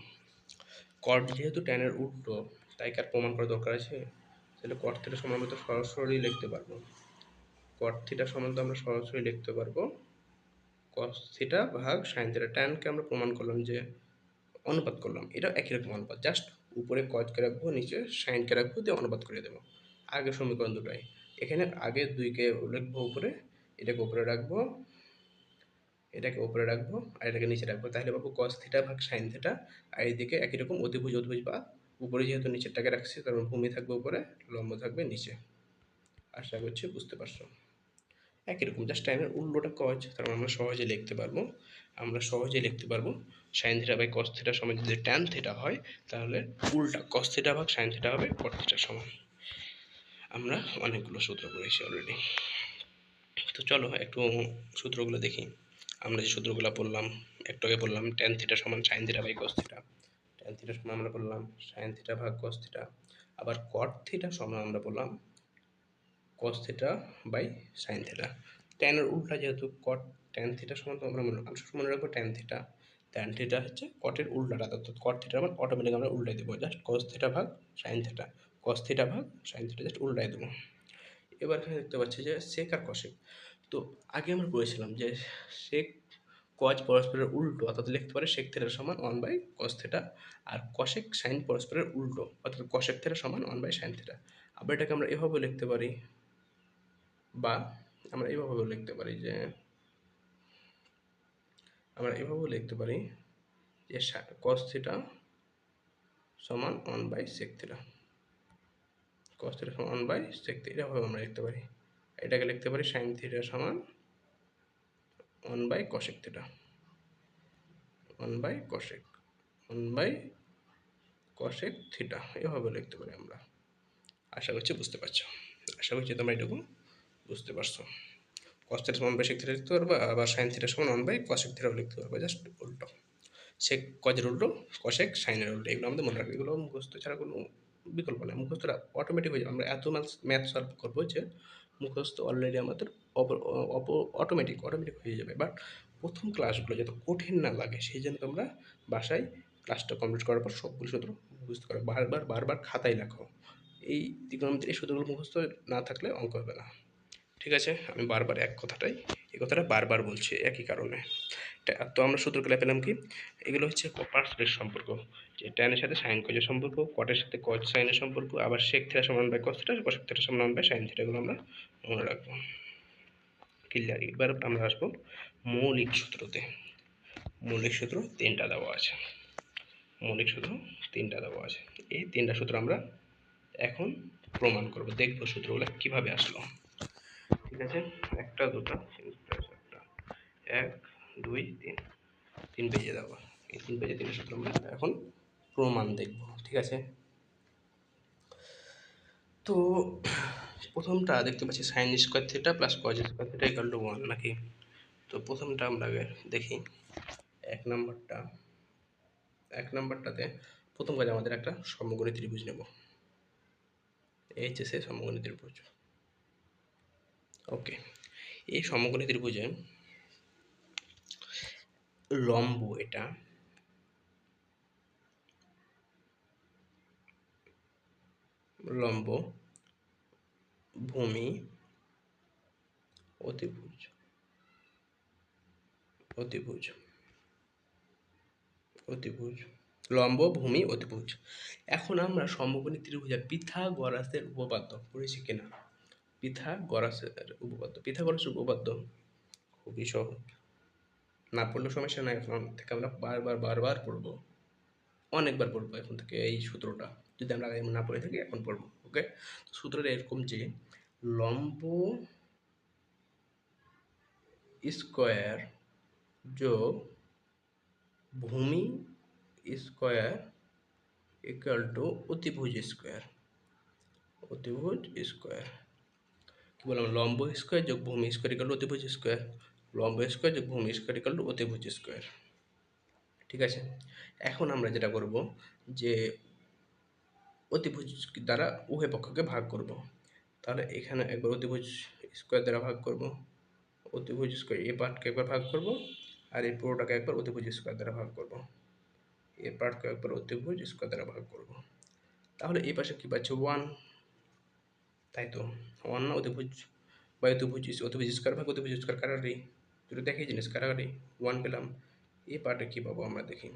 কট যেহেতু ট্যানের উল্টো, তাই কার প্রমাণ করা দরকার আছে? তাহলে কট থিটা সমান আমরা তো সরাসরি লিখতে পারবো। কট থিটা সমান তো আমরা সরাসরি লিখতে পারবো কস থিটা ভাগ সাইন থিটা। ট্যানকে আমরা প্রমাণ করলাম যে অনুপাত করলাম, এটা একই রকম অনুপাত, জাস্ট উপরে কজকে রাখবো, নিচে সাইনকে রাখবো, দিয়ে অনুপাত করে দেবো। আগের সমীকরণ দুটাই, এখানে আগে দুইকে লিখবো উপরে, এটাকে উপরে রাখবো, এটাকে উপরে রাখবো, আর এটাকে নিচে রাখবো, তাহলে পাবো কস থিটা ভাগ সাইন থিটা। আর এইদিকে একই রকম অতিভুজ অতিভুজ বা উপরে যেহেতু নিচেরটাকে রাখছি, কারণ ভূমি থাকবে উপরে, লম্ব থাকবে নিচে। আশা করছি বুঝতে পারছো। একই রকম, জাস্ট টাইমের উল্টোটা কজ, তার মানে আমরা সহজে লিখতে পারবো, আমরা সহজে লিখতে পারবো সাইন থিটা বাই কস থিটার সমান যদি ট্যান থিটা হয়, তাহলে উল্টা কস থিটা ভাগ সাইন থিটা হবে কট থিটার সমান। আমরা অনেকগুলো সূত্র পড়েছি অলরেডি। তো চলো একটু সূত্রগুলো দেখি। আমরা যে সূত্রগুলো পড়লাম, একটু আগে বললাম ট্যান থিটা সমান sine theta by cos theta, tan theta সমান আমরা বললাম সাইন থিটা ভাগ কস থিটা। আবার কট থিটা সমান আমরা বললাম cos theta by sine theta. ট্যানের উল্টা যেহেতু কট, ট্যান থিটা সমান তো আমরা মনে রাখবো ট্যান থিটা, ট্যান থিটা হচ্ছে কটের উল্টাটা, অর্থাৎ কট থিটা মানে অটোমেটিক আমরা উল্টাই দেবো, জাস্ট কস থিটা ভাগ সাইন থিটা, কস থিটা ভাগ সাইন থিটা, জাস্ট উল্টাই দেবো। এবার এখানে দেখতে পাচ্ছি যে সেক আর কশেক। তো আগে আমরা বলেছিলাম যে সেক কজ পরস্পরের উল্টো, অর্থাৎ লিখতে পারে সেক থিটার সমান ওয়ান বাই কস থিটা, আর কশেক সাইন পরস্পরের উল্টো, অর্থাৎ কশেক থিটা সমান ওয়ান বাই সাইন থিটা। আবার এটাকে আমরা এভাবে লিখতে পারি, বা আমরা এভাবেও লিখতে পারি যে, আমরা এভাবেও লিখতে পারি যে কস থিটা সমান one by sec theta, cos theta সমান ওয়ান বাই সেক থিটা, এভাবে আমরা লিখতে পারি। এটাকে লিখতে পারি সাইন থিটা সমান one by cosec theta, one by cosec, one by cosec theta, এভাবে লিখতে পারি আমরা। আশা করছি বুঝতে পারছো, আশা করছি তোমরা এটুকু বুঝতে পারছো। কস থিটা সমান বাই সেক থিটা লিখতে পারবো, আবার সাইন থিটা সমান ওয়ান বাই কশেক থিটাও লিখতে পারবো, জাস্ট উল্টো। সেক কজের উল্টো, কশেক সাইনের উল্টো, এগুলো আমাদের মনে রাখবে, এগুলো মুখস্থ ছাড়া কোনো বিকল্প নেই, মুখস্থটা অটোমেটিক হয়ে যাবে। আমরা এত ম্যাথ সলভ করবো যে মুখস্থ অলরেডি আমাদের অটোমেটিক হয়ে যাবে। বাট প্রথম ক্লাসগুলো যাতে কঠিন না লাগে, সেই জন্য তোমরা বাসায় ক্লাসটা কমপ্লিট করার পর সবগুলো সূত্র মুখস্থ করো, বারবার খাতায় লেখো। এই ত্রিকোণমিতির এই সূত্রগুলো মুখস্থ না থাকলে অঙ্ক হবে না। ঠিক আছে, আমি বারবার এই কথাটা বারবার বলছি একই কারণে। তো আমরা সূত্রগুলো পেলাম কি, এগুলো হচ্ছে পারস্পরিক সম্পর্ক, যে ট্যানের সাথে সাইন কজের সম্পর্ক, কটের সাথে কজ সাইনের সম্পর্ক, আবার সেক থিটা সমান by cos theta, cosec theta সমান বাই সাইন থিটা, এগুলো আমরা মনে রাখবো। ক্লিয়ার? এবার আমরা আসবো মৌলিক সূত্রতে। মৌলিক সূত্র তিনটা দেওয়া আছে, মৌলিক সূত্র তিনটা দেওয়া আছে। এই তিনটা সূত্র আমরা এখন প্রমাণ করব, দেখবো সূত্রগুলো কিভাবে আসলো। ঠিক আছে, একটা দুটা তিনটা চারটা, এক দুই তিন, তিন পেজে দেওয়া। এই তিন পেজে তিনটা সূত্র আমরা এখন প্রমাণ দেখব। ঠিক আছে, তো প্রথমটা দেখতে পাচ্ছি sine square theta plus cos square theta equal two one, নাকি? তো প্রথমটা আমরা আগে দেখি, এক নম্বরটাতে প্রথম কাজ আমাদের একটা সমকোণী ত্রিভুজ নেব, এই হচ্ছে সে সমকোণী ত্রিভুজ। ওকে, এই সমকোণী ত্রিভুজে লম্ব এটা, লম্ব, ভূমি, অতিভুজ, অতিভুজ, অতিভুজ, লম্ব, ভূমি, অতিভুজ। এখন আমরা সমকোণী ত্রিভুজের পিথাগোরাসের উপপাদ্য পড়েছি কিনা? পিথাগোরাসের উপপাদ্য, পিথাগোরাসের উপপাদ্য খুবই সহজ, না পড়লেও সমস্যা নাই, এখন থেকে আমরা বারবার পড়বো, অনেকবার পড়বো এখন থেকে এই সূত্রটা, যদি আমরা আগে না পড়ে থাকি এখন পড়বো। ওকে, সূত্রটা এরকম যে লম্ব স্কোয়ার যোগ ভূমি স্কোয়ার ইকুয়াল টু অতিভুজ স্কোয়ার, অতিভুজ স্কোয়ার। কি বললাম? লম্ব স্কোয়ার যোগ ভূমি স্কোয়ার ইকুয়াল টু অতিভুজ স্কোয়ার, লম্ব স্কোয়ার যোগ ভূমি স্কোয়ার ইকুয়াল টু অতিভুজ স্কোয়ার। ঠিক আছে, এখন আমরা যেটা করব যে অতিভুজ দ্বারা উভয় পক্ষকে ভাগ করব। তাহলে এখানে একবার অতিভুজ স্কোয়ার দ্বারা ভাগ করব, অতিভুজ স্কোয়ার এই পার্টকে একবার ভাগ করব, আর এই পুরোটাকে একবার অতিভুজ স্কোয়ার দ্বারা ভাগ করব, এই পার্টকে একবার অতিভুজ স্কোয়ার দ্বারা ভাগ করব। তাহলে এই পাশে কী পাচ্ছে 1, তাই তো 1 না অতিভুজ বা অতিভুজ স্কোয়ার ভাগ অতিভুজ স্কোয়ার কাটাকাটি, দুটো দেখি জিনিস কাটাকাটি 1 পেলাম। এই পার্টে কী পাবো আমরা দেখি,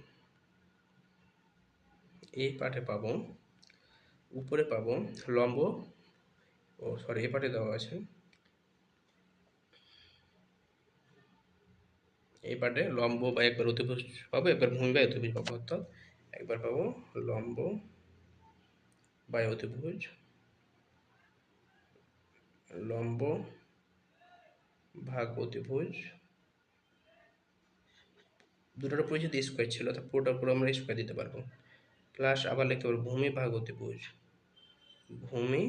এই পার্টে পাবো উপরে পাবো লম্ব, এই পার্টে দেওয়া আছে, এই পার্টে লম্ব বা একবার অতিভুজ পাবো, একবার ভূমি বা অতিভুজ পাবো, অর্থাৎ একবার পাবো লম্ব বা অতিভুজ, লম্ব ভাগ অতিভুজ, দুটোর উপরে যদি স্কোয়ার ছিল তো পুরোটার উপরে আমরা স্কোয়ার দিতে পারবো, প্লাস আবার লিখতে পারবো ভূমি ভাগ অতিভুজ, ভূমি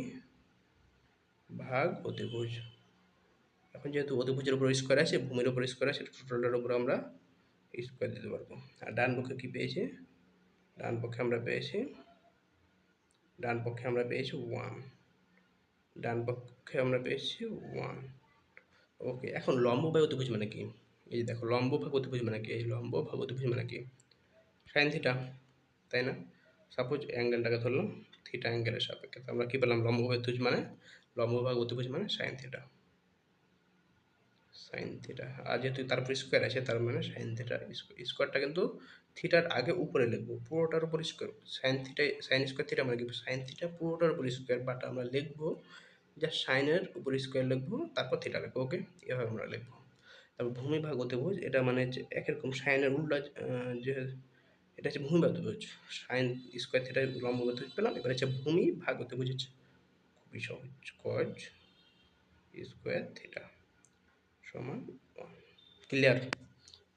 ভাগ অতিভুজ। এখন যেহেতু অতিভুজের উপর স্কোয়ার আছে, ভূমির উপর স্কোয়ার আছে, টোটালটার উপর আমরা স্কোয়ার দিতে পারবো। আর ডান পক্ষে কী পেয়েছি, ডান পক্ষে আমরা পেয়েছি 1, ডান পক্ষে আমরা পেয়েছি 1। ওকে, এখন লম্ব ভাগ অতিভুজ মানে কি, এই দেখো লম্ব ভাগ অতিভুজ মানে কি, এই লম্ব ভাগ অতিভুজ মানে কি সাইন থিটা, তাই না? সাপোজ অ্যাঙ্গেলটাকে ধরলাম থিটা অ্যাঙ্গেলের সাপেক্ষে, তো আমরা কী পেলাম লম্ব ভাগ অতিভুজ মানে, লম্ব ভাগ অতিভুজ মানে সাইন থিটা, সাইন থিটা। আর যেহেতু তার উপর স্কোয়ার আছে তার মানে সাইন থিটা, স্কোয়ারটা কিন্তু থিটার আগে উপরে লিখবো, পুরোটার উপর square, sign theta sine square theta মানে কিন্তু সাইন থিটা পুরোটার উপর স্কোয়ার, বাট আমরা লিখবো জাস্ট সাইনের উপর স্কোয়ার লিখবো, তারপর থিটা লিখবো। ওকে, এভাবে আমরা লিখবো। তারপর ভূমি ভাগ অতিভুজ, এটা মানে হচ্ছে একরকম সাইনের উল্টা, যে এটা হচ্ছে ভূমি ভাগ অতিভুজ, সাইন স্কোয়ার থিটা লম্ব অতিভুজ পেলাম, এবার হচ্ছে ভূমি ভাগ অতিভুজ, হচ্ছে খুবই সহজ, কজ স্কোয়ার থিটা সমান 1। ক্লিয়ার?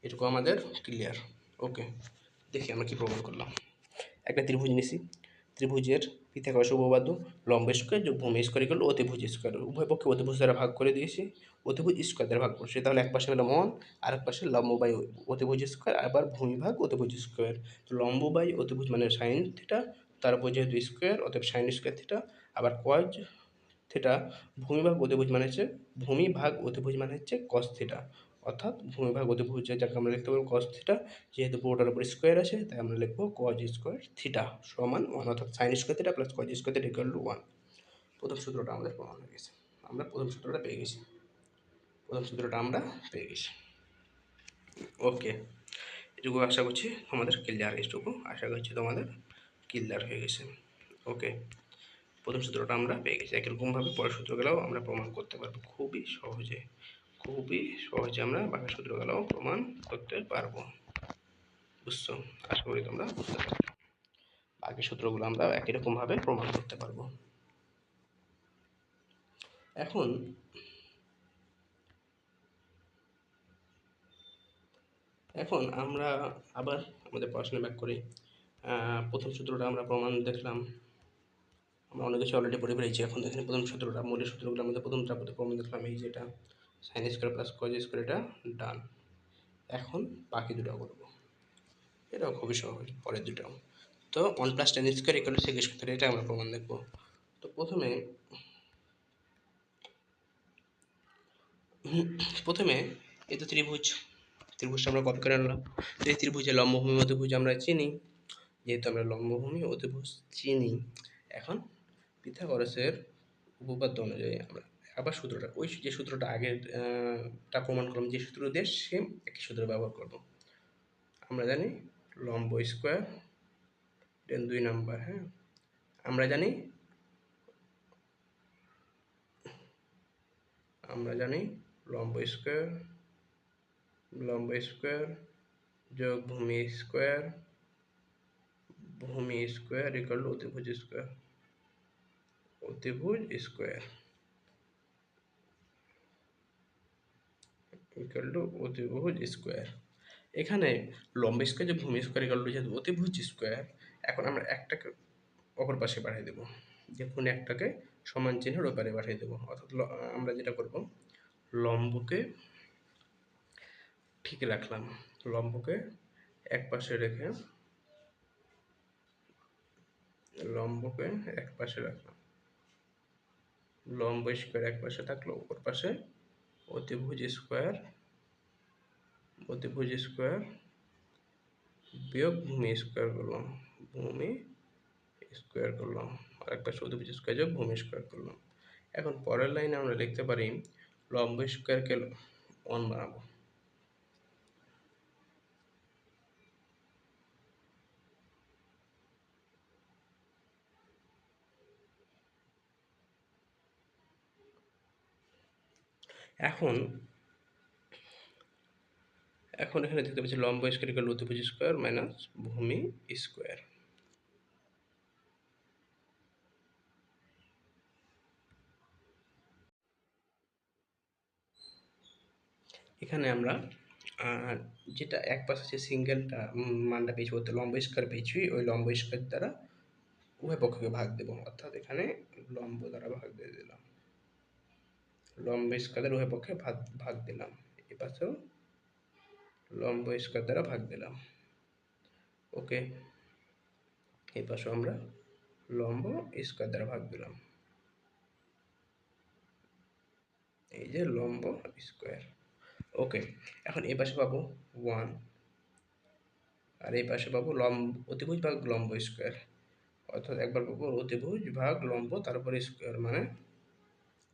এটুকু আমাদের ক্লিয়ার। ওকে, দেখি আমরা কী প্রমাণ করলাম। একটা ত্রিভুজ নিছি, ত্রিভুজের পিথাগোরাস উপপাদ্য লম্ব স্কোয়ার যোগ ভূমি স্কোয়ার ইকুয়াল অতিভুজ স্কোয়ার, উভয় পক্ষে অতিভুজ দ্বারা ভাগ করে দিয়েছি, অতিভুজ স্কোয়ার দ্বারা ভাগ করছি, তাহলে এক পাশে পেলাম 1, আর এক পাশে লম্ব বাই অতিভুজ স্কোয়ার, আবার ভূমি ভাগ অতিভুজ স্কোয়ার। তো লম্ব বাই অতিভুজ মানে সাইন থিটা, তারপর যেহেতু স্কোয়ার অতএব সাইন স্কোয়ার থিটা, আবার কজ থিটা, ভূমি ভাগ অতিভুজ মানে হচ্ছে, ভূমি ভাগ অতিভুজ মানে হচ্ছে কস থিটা, অর্থাৎ ভূমি ভাগ অতিভুজ যাকে আমরা লিখতে পারবো কস থিটা, যেহেতু পুরোটার উপর স্কোয়ার আছে তাই আমরা লিখবো কজ স্কোয়ার থিটা সমান 1, অর্থাৎ sine square theta plus cos square theta equal to 1। প্রথম সূত্রটা আমাদের প্রমাণ হয়ে গেছে, আমরা প্রথম সূত্রটা পেয়ে গেছি, প্রথম সূত্রটা আমরা পেয়ে গেছি। ওকে, এটুকু আশা করছি তোমাদের ক্লিয়ার, এটুকু আশা করছি তোমাদের ক্লিয়ার হয়ে গেছে। ওকে, প্রথম সূত্রটা আমরা পেয়ে গেছি, একরকমভাবে পরের সূত্রগুলোও আমরা প্রমাণ করতে পারবো খুবই সহজে, খুবই সহজে আমরা বাকি সূত্রগুলোও প্রমাণ করতে পারবো। বুঝছো? আশা করি তোমরা বুঝতে পারবে, বাকি সূত্রগুলো আমরা একই রকমভাবে প্রমাণ করতে পারবো। এখন এখন আমরা আবার আমাদের পড়াশোনা ব্যাক করি। প্রথম সূত্রটা আমরা প্রমাণ দেখলাম, আমরা অনেক কিছু অলরেডি পড়ে ফেলেছি। এখন এখানে প্রথম সূত্রটা, মৌলিক সূত্রগুলোর মধ্যে প্রথমটা প্রমাণ দেখলাম, এই যেটা sine square plus cos square, এটা ডান। এখন বাকি দুটো করবো, এটাও খুবই সহজ, পরের দুটাও। তো 1 plus tan square equal to sec square, এটা আমরা প্রমাণ দেখবো। তো প্রথমে এই তো ত্রিভুজটা আমরা কপি করে আনলাম। তো এই ত্রিভুজের লম্বভূমি অতিভুজ আমরা চিনি, যেহেতু আমরা লম্বভূমি অতিভুজ চিনি, এখন পিথাগোরাসের উপপাদ্য অনুযায়ী আমরা আবার সূত্রটা, ওই যে সূত্রটা আগের টা প্রমাণ করলাম, যে সূত্র দিয়ে সেম একই সূত্র ব্যবহার করব। আমরা জানি লম্ব স্কোয়ার, দেন 2 নাম্বার, হ্যাঁ আমরা জানি লম্ব স্কোয়ার যোগ ভূমি স্কোয়ার ইকুয়াল টু অতিভুজ স্কোয়ার ইকুয়াল টু অতিভুজ স্কোয়ার। এখানে লম্ব স্কোয়ার যে ভূমি স্কোয়ার ইকুয়াল টু যেহেতু অতিভুজ স্কোয়ার, এখন আমরা একটাকে অপর পাশে পাঠিয়ে দেবো, যে কোনো একটাকে সমান চিহ্নের ওই পারে পাঠিয়ে দেবো, অর্থাৎ আমরা যেটা করব লম্বকে ঠিক রাখলাম, লম্বকে এক পাশে রেখে লম্বকে এক পাশে রাখলাম, লম্ব স্কোয়ার এক পাশে থাকলো, ওর পাশে অতিভুজ স্কোয়ার, অতিভুজ স্কোয়ার বিয়োগ ভূমি স্কোয়ার করলাম, ভূমি স্কোয়ার করলাম, আর এক পাশে অতিভুজ স্কোয়ার যোগ ভূমি স্কোয়ার করলাম। এখন পরের লাইনে আমরা লিখতে পারি লম্ব স্কোয়ারকে 1 বানাবো। এখন এখন এখানে দেখতে পাচ্ছি লম্ব স্কোয়ার ইকুয়াল অতিভুজ স্কোয়ার মাইনাস ভূমি স্কোয়ার। এখানে আমরা যেটা এক পাশে যে সিঙ্গেলটা মানটা পেয়েছি বলতে লম্ব স্কোয়ার পেয়েছি, ওই লম্ব স্কোয়ার দ্বারা উভয় পক্ষকে ভাগ দেব, অর্থাৎ এখানে লম্ব দ্বারা ভাগ দিয়ে দিলাম, লম্ব স্কোয়ার দ্বারা উভয় পক্ষে ভাগ ভাগ দিলাম, এ পাশেও লম্ব স্কোয়ার দ্বারা ভাগ দিলাম। ওকে, এই পাশে আমরা লম্ব স্কোয়ার দ্বারা ভাগ দিলাম, এই যে লম্ব স্কোয়ার। ওকে, এখন এই পাশে পাবো 1, আর এই পাশে পাবো অতিভুজ ভাগ লম্ব স্কোয়ার, অর্থাৎ একবার পাবো অতিভুজ ভাগ লম্ব তারপরে স্কোয়ার, মানে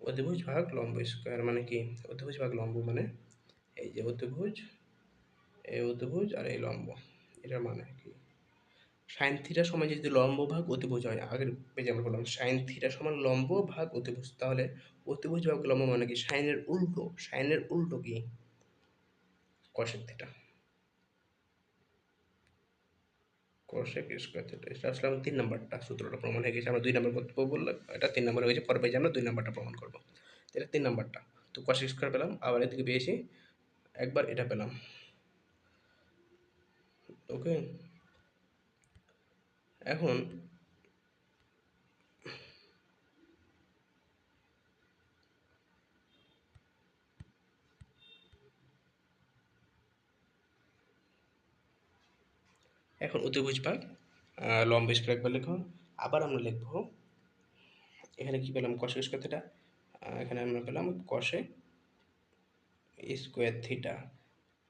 অতিভুজ ভাগ লম্ব স্কোয়ার মানে কি, অতিভুজ ভাগ লম্ব মানে এই যে অতিভুজ, এই অতিভুজ আর এই লম্ব, এটার মানে কি সাইন থিটা সমান যদি লম্ব ভাগ অতিভুজ হয়, আগের পেজে আমরা বললাম সাইন থিটা সমান লম্ব ভাগ অতিভুজ, তাহলে অতিভুজ ভাগ লম্ব মানে কি সাইনের উল্টো, সাইনের উল্টো কি cosec theta, cosec square theta. এটা আসলে আমার 3 নাম্বারটা সূত্রটা প্রমাণ হয়ে গেছে। আমরা 2 নাম্বার করতে বললাম, এটা 3 নাম্বার হয়ে গেছে, পরের পেজে আমরা 2 নাম্বারটা প্রমাণ করবো। এটা 3 নাম্বারটা, তো কোসেক স্কোয়ার পেলাম, আবার এদিকে পেয়েছি একবার এটা পেলাম। ওকে, এখন অতিভুজ ভাগ লম্ব স্কোয়ার একবার লিখো, আবার আমরা লিখবো এখানে কি পেলাম কসেক স্কোয়ার থিটা, এখানে আমরা পেলাম কসেক স্কোয়ার থিটা।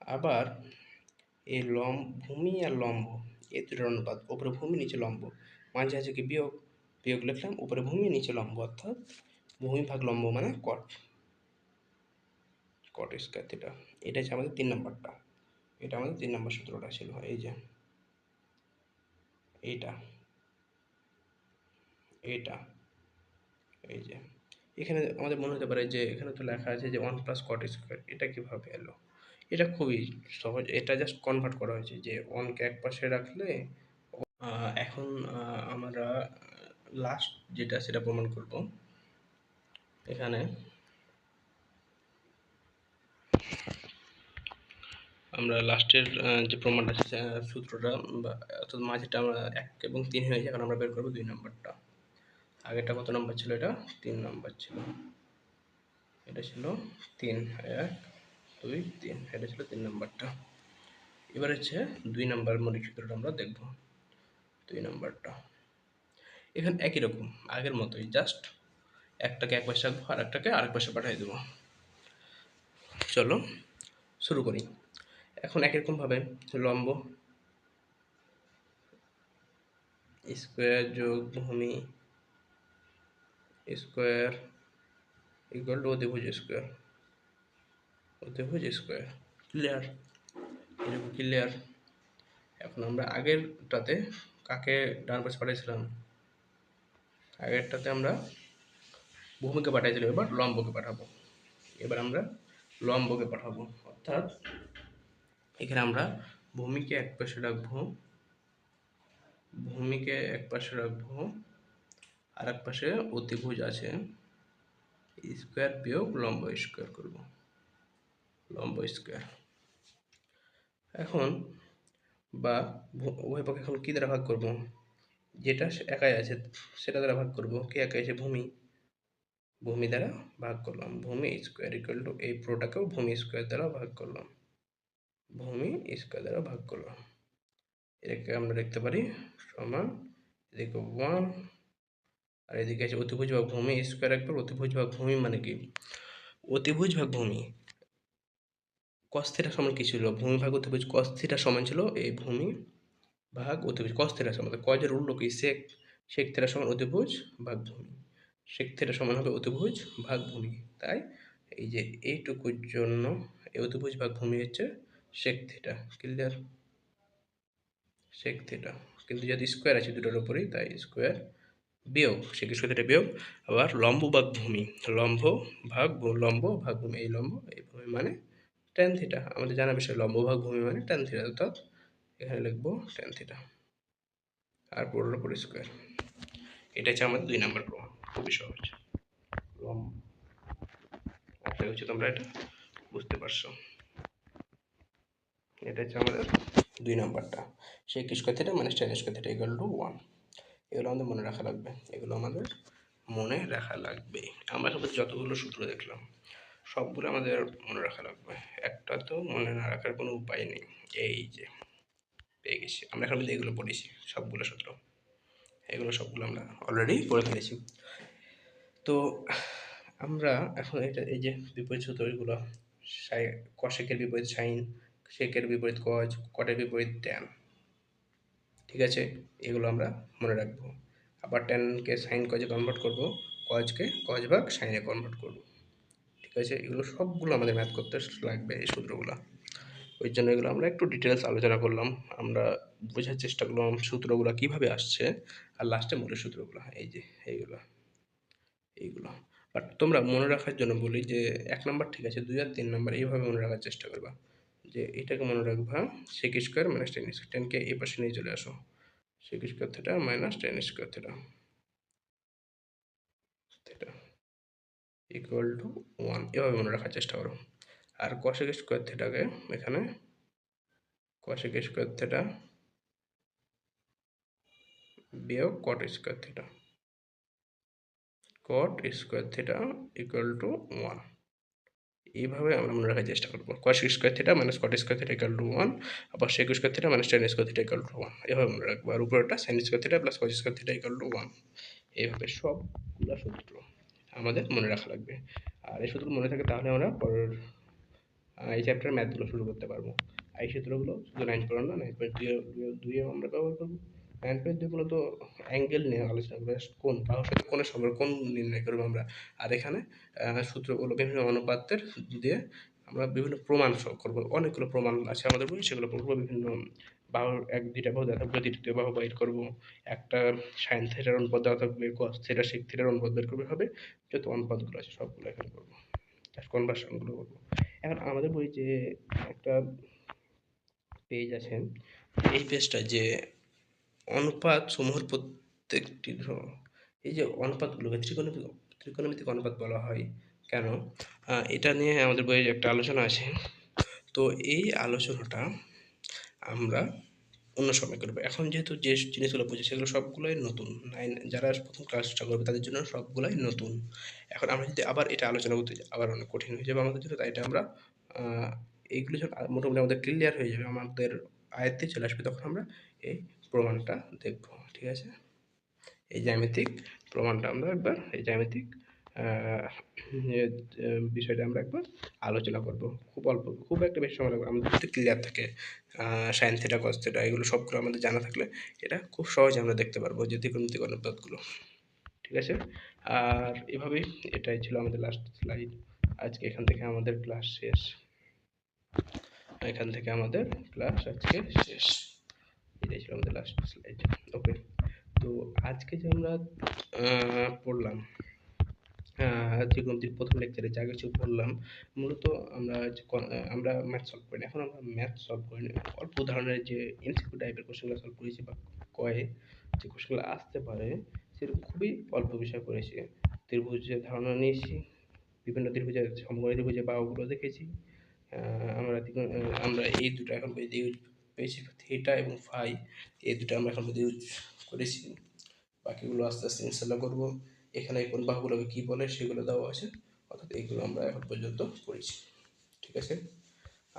আবার এই ভূমি আর লম্ব এই দুটোর অনুপাত, উপরে ভূমি নিচে লম্ব, মাঝে আছে কি বিয়োগ, বিয়োগ লিখলাম, উপরে ভূমি নিচে লম্ব, অর্থাৎ ভূমি ভাগ লম্ব মানে কট, কট স্কোয়ার থিটা। এটা হচ্ছে আমাদের 3 নাম্বারটা, এটা আমাদের 3 নাম্বার সূত্রটা ছিল, এই যে এইটা, এইটা, এই যে এখানে আমাদের মনে হতে পারে যে এখানে তো লেখা আছে যে 1 প্লাস কট স্কোয়ার, এটা কিভাবে এলো? এটা খুবই সহজ, এটা জাস্ট কনভার্ট করা হয়েছে যে 1কে এক পাশে রাখলে। এখন আমরা লাস্ট যেটা সেটা প্রমাণ করব। এখানে আমরা লাস্টের যে প্রমাণটা সূত্রটা বা অর্থাৎ মাঝেটা আমরা 1 এবং 3 হয়ে যায়, এখন আমরা বের করবো 2 নাম্বারটা। আগেরটা কত নাম্বার ছিল? এটা 3 নাম্বার ছিল, এটা ছিল 3, 1 2 3, এটা ছিল 3 নাম্বারটা। এবার হচ্ছে 2 নাম্বার মৌলিক সূত্রটা আমরা দেখব। 2 নাম্বারটা এখানে একই রকম আগের মতোই, জাস্ট একটাকে এক পাশে রাখবো আর একটাকে আরেক পাশে পাঠিয়ে দেবো। চলো শুরু করি। এখন একই রকমভাবে লম্ব স্কোয়ার যোগ ভূমি স্কোয়ার ইকুয়াল টু অতিভুজ স্কোয়ার, অতিভুজ স্কোয়ার। ক্লিয়ার? এরকম ক্লিয়ার? এখন আমরা আগেরটাতে কাকে ডান পাশে পাঠিয়েছিলাম? আগেরটাতে আমরা ভূমিকে পাঠিয়েছিলাম, এবার লম্বকে পাঠাবো। এবার আমরা লম্বকে পাঠাবো, অর্থাৎ এখানে আমরা ভূমিকে এক পাশে রাখবো, ভূমিকে এক পাশে রাখবো, আর এক পাশে অতিভুজ আছে, স্কোয়ার বিয়োগ লম্ব স্কোয়ার করব, লম্ব স্কোয়ার। এখন বা উভয় পক্ষে এখন কী দ্বারা ভাগ করব? যেটা একাই আছে সেটা দ্বারা ভাগ করব। কে একাই আছে? ভূমি, ভূমি দ্বারা ভাগ করলাম, ভূমি স্কোয়ার ইকুয়াল টু এই পুরোটাকেও ভূমি স্কোয়ার দ্বারা ভাগ করলাম, ভূমি স্কোয়ার দ্বারা ভাগ করলাম। এটাকে আমরা লিখতে পারি সমান এদিকে 1, আর এদিকে আছে অতিভুজ ভাগ ভূমি স্কোয়ার একবার। অতিভুজ ভাগ ভূমি মানে কি? অতিভুজ ভাগ ভূমি cos থিটা সমান কি ছিল? ভূমি ভাগ অতিভুজ cos থিটা সমান ছিল এই ভূমি ভাগ অতিভুজ cos থিটা সমান, cos এর উল্টো কি? sec। sec থিটা সমান অতিভুজ ভাগ ভূমি, sec থিটা সমান হবে অতিভুজ ভাগ ভূমি। তাই এই যে এইটুকুর জন্য এই অতিভুজ ভাগ ভূমি হচ্ছে sec theta. Clear? sec theta, কিন্তু যদি স্কোয়ার আছে দুটোর উপরেই তাই স্কোয়ার বিয়োগ sec স্কোয়ার থিটা বিয়োগ। আবার লম্ব ভাগ ভূমি, লম্ব ভাগ ভূমি, এই লম্ব এই ভূমি মানে tan থিটা। আমাদের জানা বিষয় লম্ব ভাগ ভূমি মানে tan থিটা, অর্থাৎ এখানে লিখবো tan থিটা আর পুরোর উপর স্কোয়ার। এটা হচ্ছে আমাদের 2 নম্বর প্রমাণ, খুবই সহজ। আশা করছি তোমরা এটা বুঝতে পারছো। এটা হচ্ছে আমাদের 2 নাম্বারটা, sec স্কোয়ার থিটা মানে tan square theta equal to 1। এগুলো আমাদের মনে রাখা লাগবে, এগুলো আমাদের মনে রাখা লাগবে। আমরা সবাই যতগুলো সূত্র দেখলাম সবগুলো আমাদের মনে রাখা লাগবে, একটা তো মনে না রাখার কোনো উপায় নেই। এই যে পেয়ে গেছি আমরা, এখন এগুলো পড়েছি সবগুলো সূত্র, এগুলো সবগুলো আমরা অলরেডি পড়ে ফেলেছি। তো আমরা এখন এটা এই যে বিপরীত সূত্র, এগুলো কসেকের বিপরীত সাইন, সেকের বিপরীত কজ, কটের বিপরীত ট্যান, ঠিক আছে? এগুলো আমরা মনে রাখবো। আবার ট্যানকে সাইন কজে কনভার্ট করব, কজকে কজ ভাগ সাইনে কনভার্ট করব, ঠিক আছে? এগুলো সবগুলো আমাদের ম্যাথ করতে লাগবে এই সূত্রগুলো। ওই জন্য এগুলো আমরা একটু ডিটেলস আলোচনা করলাম, আমরা বোঝার চেষ্টা করলাম সূত্রগুলো কীভাবে আসছে, আর লাস্টে মূলের সূত্রগুলো এই যে এইগুলো। বাট তোমরা মনে রাখার জন্য বলি যে 1 নাম্বার ঠিক আছে, 2 আর 3 নাম্বার এইভাবে মনে রাখার চেষ্টা করবা, যে এটাকে মনে রাখবা sec square minus tan square, টেনকে এই পাশে নিয়ে চলে আসো, sec square theta minus tan square theta equal to 1, এভাবে মনে রাখার চেষ্টা করো। আর cosec স্কোয়ার থিটাকে এখানে cosec স্কোয়ার থিটা বিয়োগ cot square theta, cot square theta equal to 1, এইভাবে আমরা মনে রাখার চেষ্টা করবো। cos square theta minus cot square theta equal to 1, আবার sec square theta minus tan square theta equal to 1, এভাবে মনে রাখবো। আর উপরেরটা sin square theta plus cos square theta equal to 1, এইভাবে সবগুলো সূত্র আমাদের মনে রাখা লাগবে। আর এই সূত্র মনে থাকে তাহলে আমরা পরের এই চ্যাপ্টার ম্যাথগুলো শুরু করতে পারবো। এই সূত্রগুলো শুধু 9.1 না, 9.2 আমরা ব্যবহার করবো। 9.2 মূলত অ্যাঙ্গেল নিয়ে আলোচনা করবো, কোন বাহুর সাথে কোণের সম্পর্ক কোণ নির্ণয় করবো আমরা। আর এখানে সূত্রগুলো বিভিন্ন অনুপাতের দিয়ে আমরা বিভিন্ন প্রমাণ করবো, অনেকগুলো প্রমাণ আছে আমাদের বই, সেগুলো পড়বো। বিভিন্ন বাহুর দুইটা বাহু দেওয়া থাকবে, দ্বিতীয় বাহু বাইর করবো, একটা সাইন থিটার অনুপাত দেওয়া থাকবে, কস থিটা সেক থিটার অনুপাত বের করবে হবে, যত অনুপাতগুলো আছে সবগুলো এখানে করবো, কনভার্সনগুলো করবো। এখন আমাদের বই যে একটা পেজ আছে, এই পেজটা যে অনুপাত সমূহের প্রত্যেকটি এই যে অনুপাতগুলোকে ত্রিকোণমিতিক অনুপাত বলা হয় কেন, এটা নিয়ে আমাদের বইয়ে একটা আলোচনা আছে। তো এই আলোচনাটা আমরা অন্য সময় করবো। এখন যেহেতু যে জিনিসগুলো বুঝি সেগুলো সবগুলোই নতুন, যারা প্রথম ক্লাসটা করবে তাদের জন্য সবগুলোই নতুন। এখন আমরা যদি আবার এটা আলোচনা করতে যাই আবার অনেক কঠিন হয়ে যাবে আমাদের জন্য, তাই এটা আমরা এইগুলো যখন মোটামুটি আমাদের ক্লিয়ার হয়ে যাবে, আমাদের আয়ত্তে চলে আসবে, তখন আমরা এই প্রমাণটা দেখব, ঠিক আছে? এই জ্যামিতিক প্রমাণটা আমরা একবার, এই জ্যামিতিক বিষয়টা আমরা একবার আলোচনা করব। খুব একটা বেশি সময় লাগবে, আমাদের যদি ক্লিয়ার থাকে সাইন থিটা কস থিটা এগুলো সবগুলো আমাদের জানা থাকলে এটা খুব সহজে আমরা দেখতে পারবো যে ত্রিকোণমিতিক অনুপাতগুলো, ঠিক আছে? আর এভাবেই এটাই ছিল আমাদের লাস্ট স্লাইড। আজকে এখান থেকে আমাদের ক্লাস শেষ, এখান থেকে আমাদের ক্লাস আজকে শেষ, এটাই ছিল আমাদের লাস্ট স্লাইড। ওকে, তো আজকে যে আমরা পড়লাম ত্রিকোণমিতির প্রথম লেকচারে যা কিছু বললাম, মূলত আমরা ম্যাথ সলভ করি, এখন আমরা ম্যাথ সলভ করি না, অল্প ধরনের যে এমসিকিউ টাইপের কোশ্চেনগুলো সলভ করেছি, বা কয়ে যে কোশ্চেনগুলো আসতে পারে সেরকম খুবই অল্প বিষয় করেছি। ত্রিভুজের ধারণা নিয়েছি, বিভিন্ন ত্রিভুজের সমকোণী ত্রিভুজের বাহুগুলো দেখেছি। আমরা এই দুটো এখন ইউজ পেয়েছি, থিটা এবং ফাই, এই দুটো আমরা এখন ইউজ করেছি, বাকিগুলো আস্তে আস্তে ইনশাল্লাহ করবো। এখানে কোন বাহুগুলোকে কী বলে সেগুলো দেওয়া আছে, অর্থাৎ এইগুলো আমরা এখন পর্যন্ত করেছি, ঠিক আছে?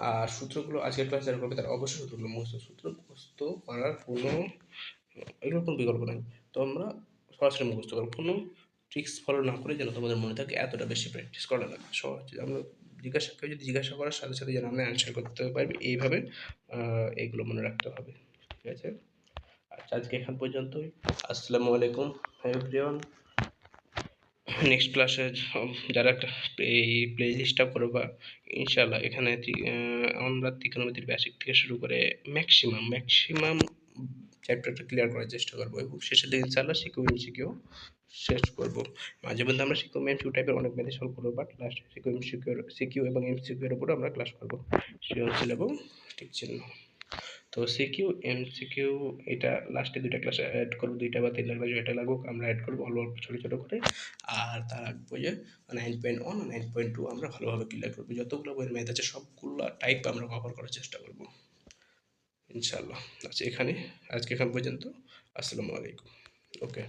আর সূত্রগুলো আজকের ক্লাসে যারা করবে তারা অবশ্যই সূত্রগুলো মুখস্থ করার কোনো এগুলোর কোনো বিকল্প নাই। তো আমরা সরাসরি মুখস্থ করবো, কোনো ট্রিক্স ফলো না করে যেন তোমাদের মনে থাকে এতটা বেশি প্র্যাকটিস করা লাগে। সহজ আমরা কেউ যদি জিজ্ঞাসা করার সাথে সাথে যেন আমরা অ্যান্সার করতে পারবি, এইভাবে এইগুলো মনে রাখতে হবে। ঠিক আছে? আচ্ছা, আজকে এখান পর্যন্তই। আসসালামু আলাইকুম এভরিওয়ান। নেক্সট ক্লাসে যারা একটা এই প্লে লিস্টটা করবা, ইনশাল্লাহ এখানে আমরা ত্রিকোণমিতির বেসিক থেকে শুরু করে ম্যাক্সিমাম চ্যাপ্টারটা ক্লিয়ার করার চেষ্টা করবো, এবং শেষের দিকে ইনশাল্লাহ সিকিউ এমসিকিউ শেষ করবো। মাঝে মধ্যে আমরা সিকিউ এমসিকিউ টাইপের অনেক ম্যাথ সলভ করবো, বাট লাস্টে সিকিউ এবং এমসিকিউ এর উপরে আমরা ক্লাস করবো, সৃজনশীল এবং টিক চিহ্ন। তো সিকিউ এমসিকিউ এটা লাস্টে দুইটা ক্লাসে অ্যাড করবো, 2টা বা 3টা ক্লাস যেটা লাগুক আমরা অ্যাড করবো অল্প অল্প ছোটো ছোটো করে। আর তার আগে যে 9.1 আর 9.2 আমরা ভালোভাবে ক্লিয়ার করবো। যতগুলো বইয়ের ম্যাথ আছে সবগুলো টাইপ আমরা কভার করার চেষ্টা করবো ইনশাল্লাহ। আচ্ছা, আজকে এখান পর্যন্ত। আসসালামু আলাইকুম। ওকে।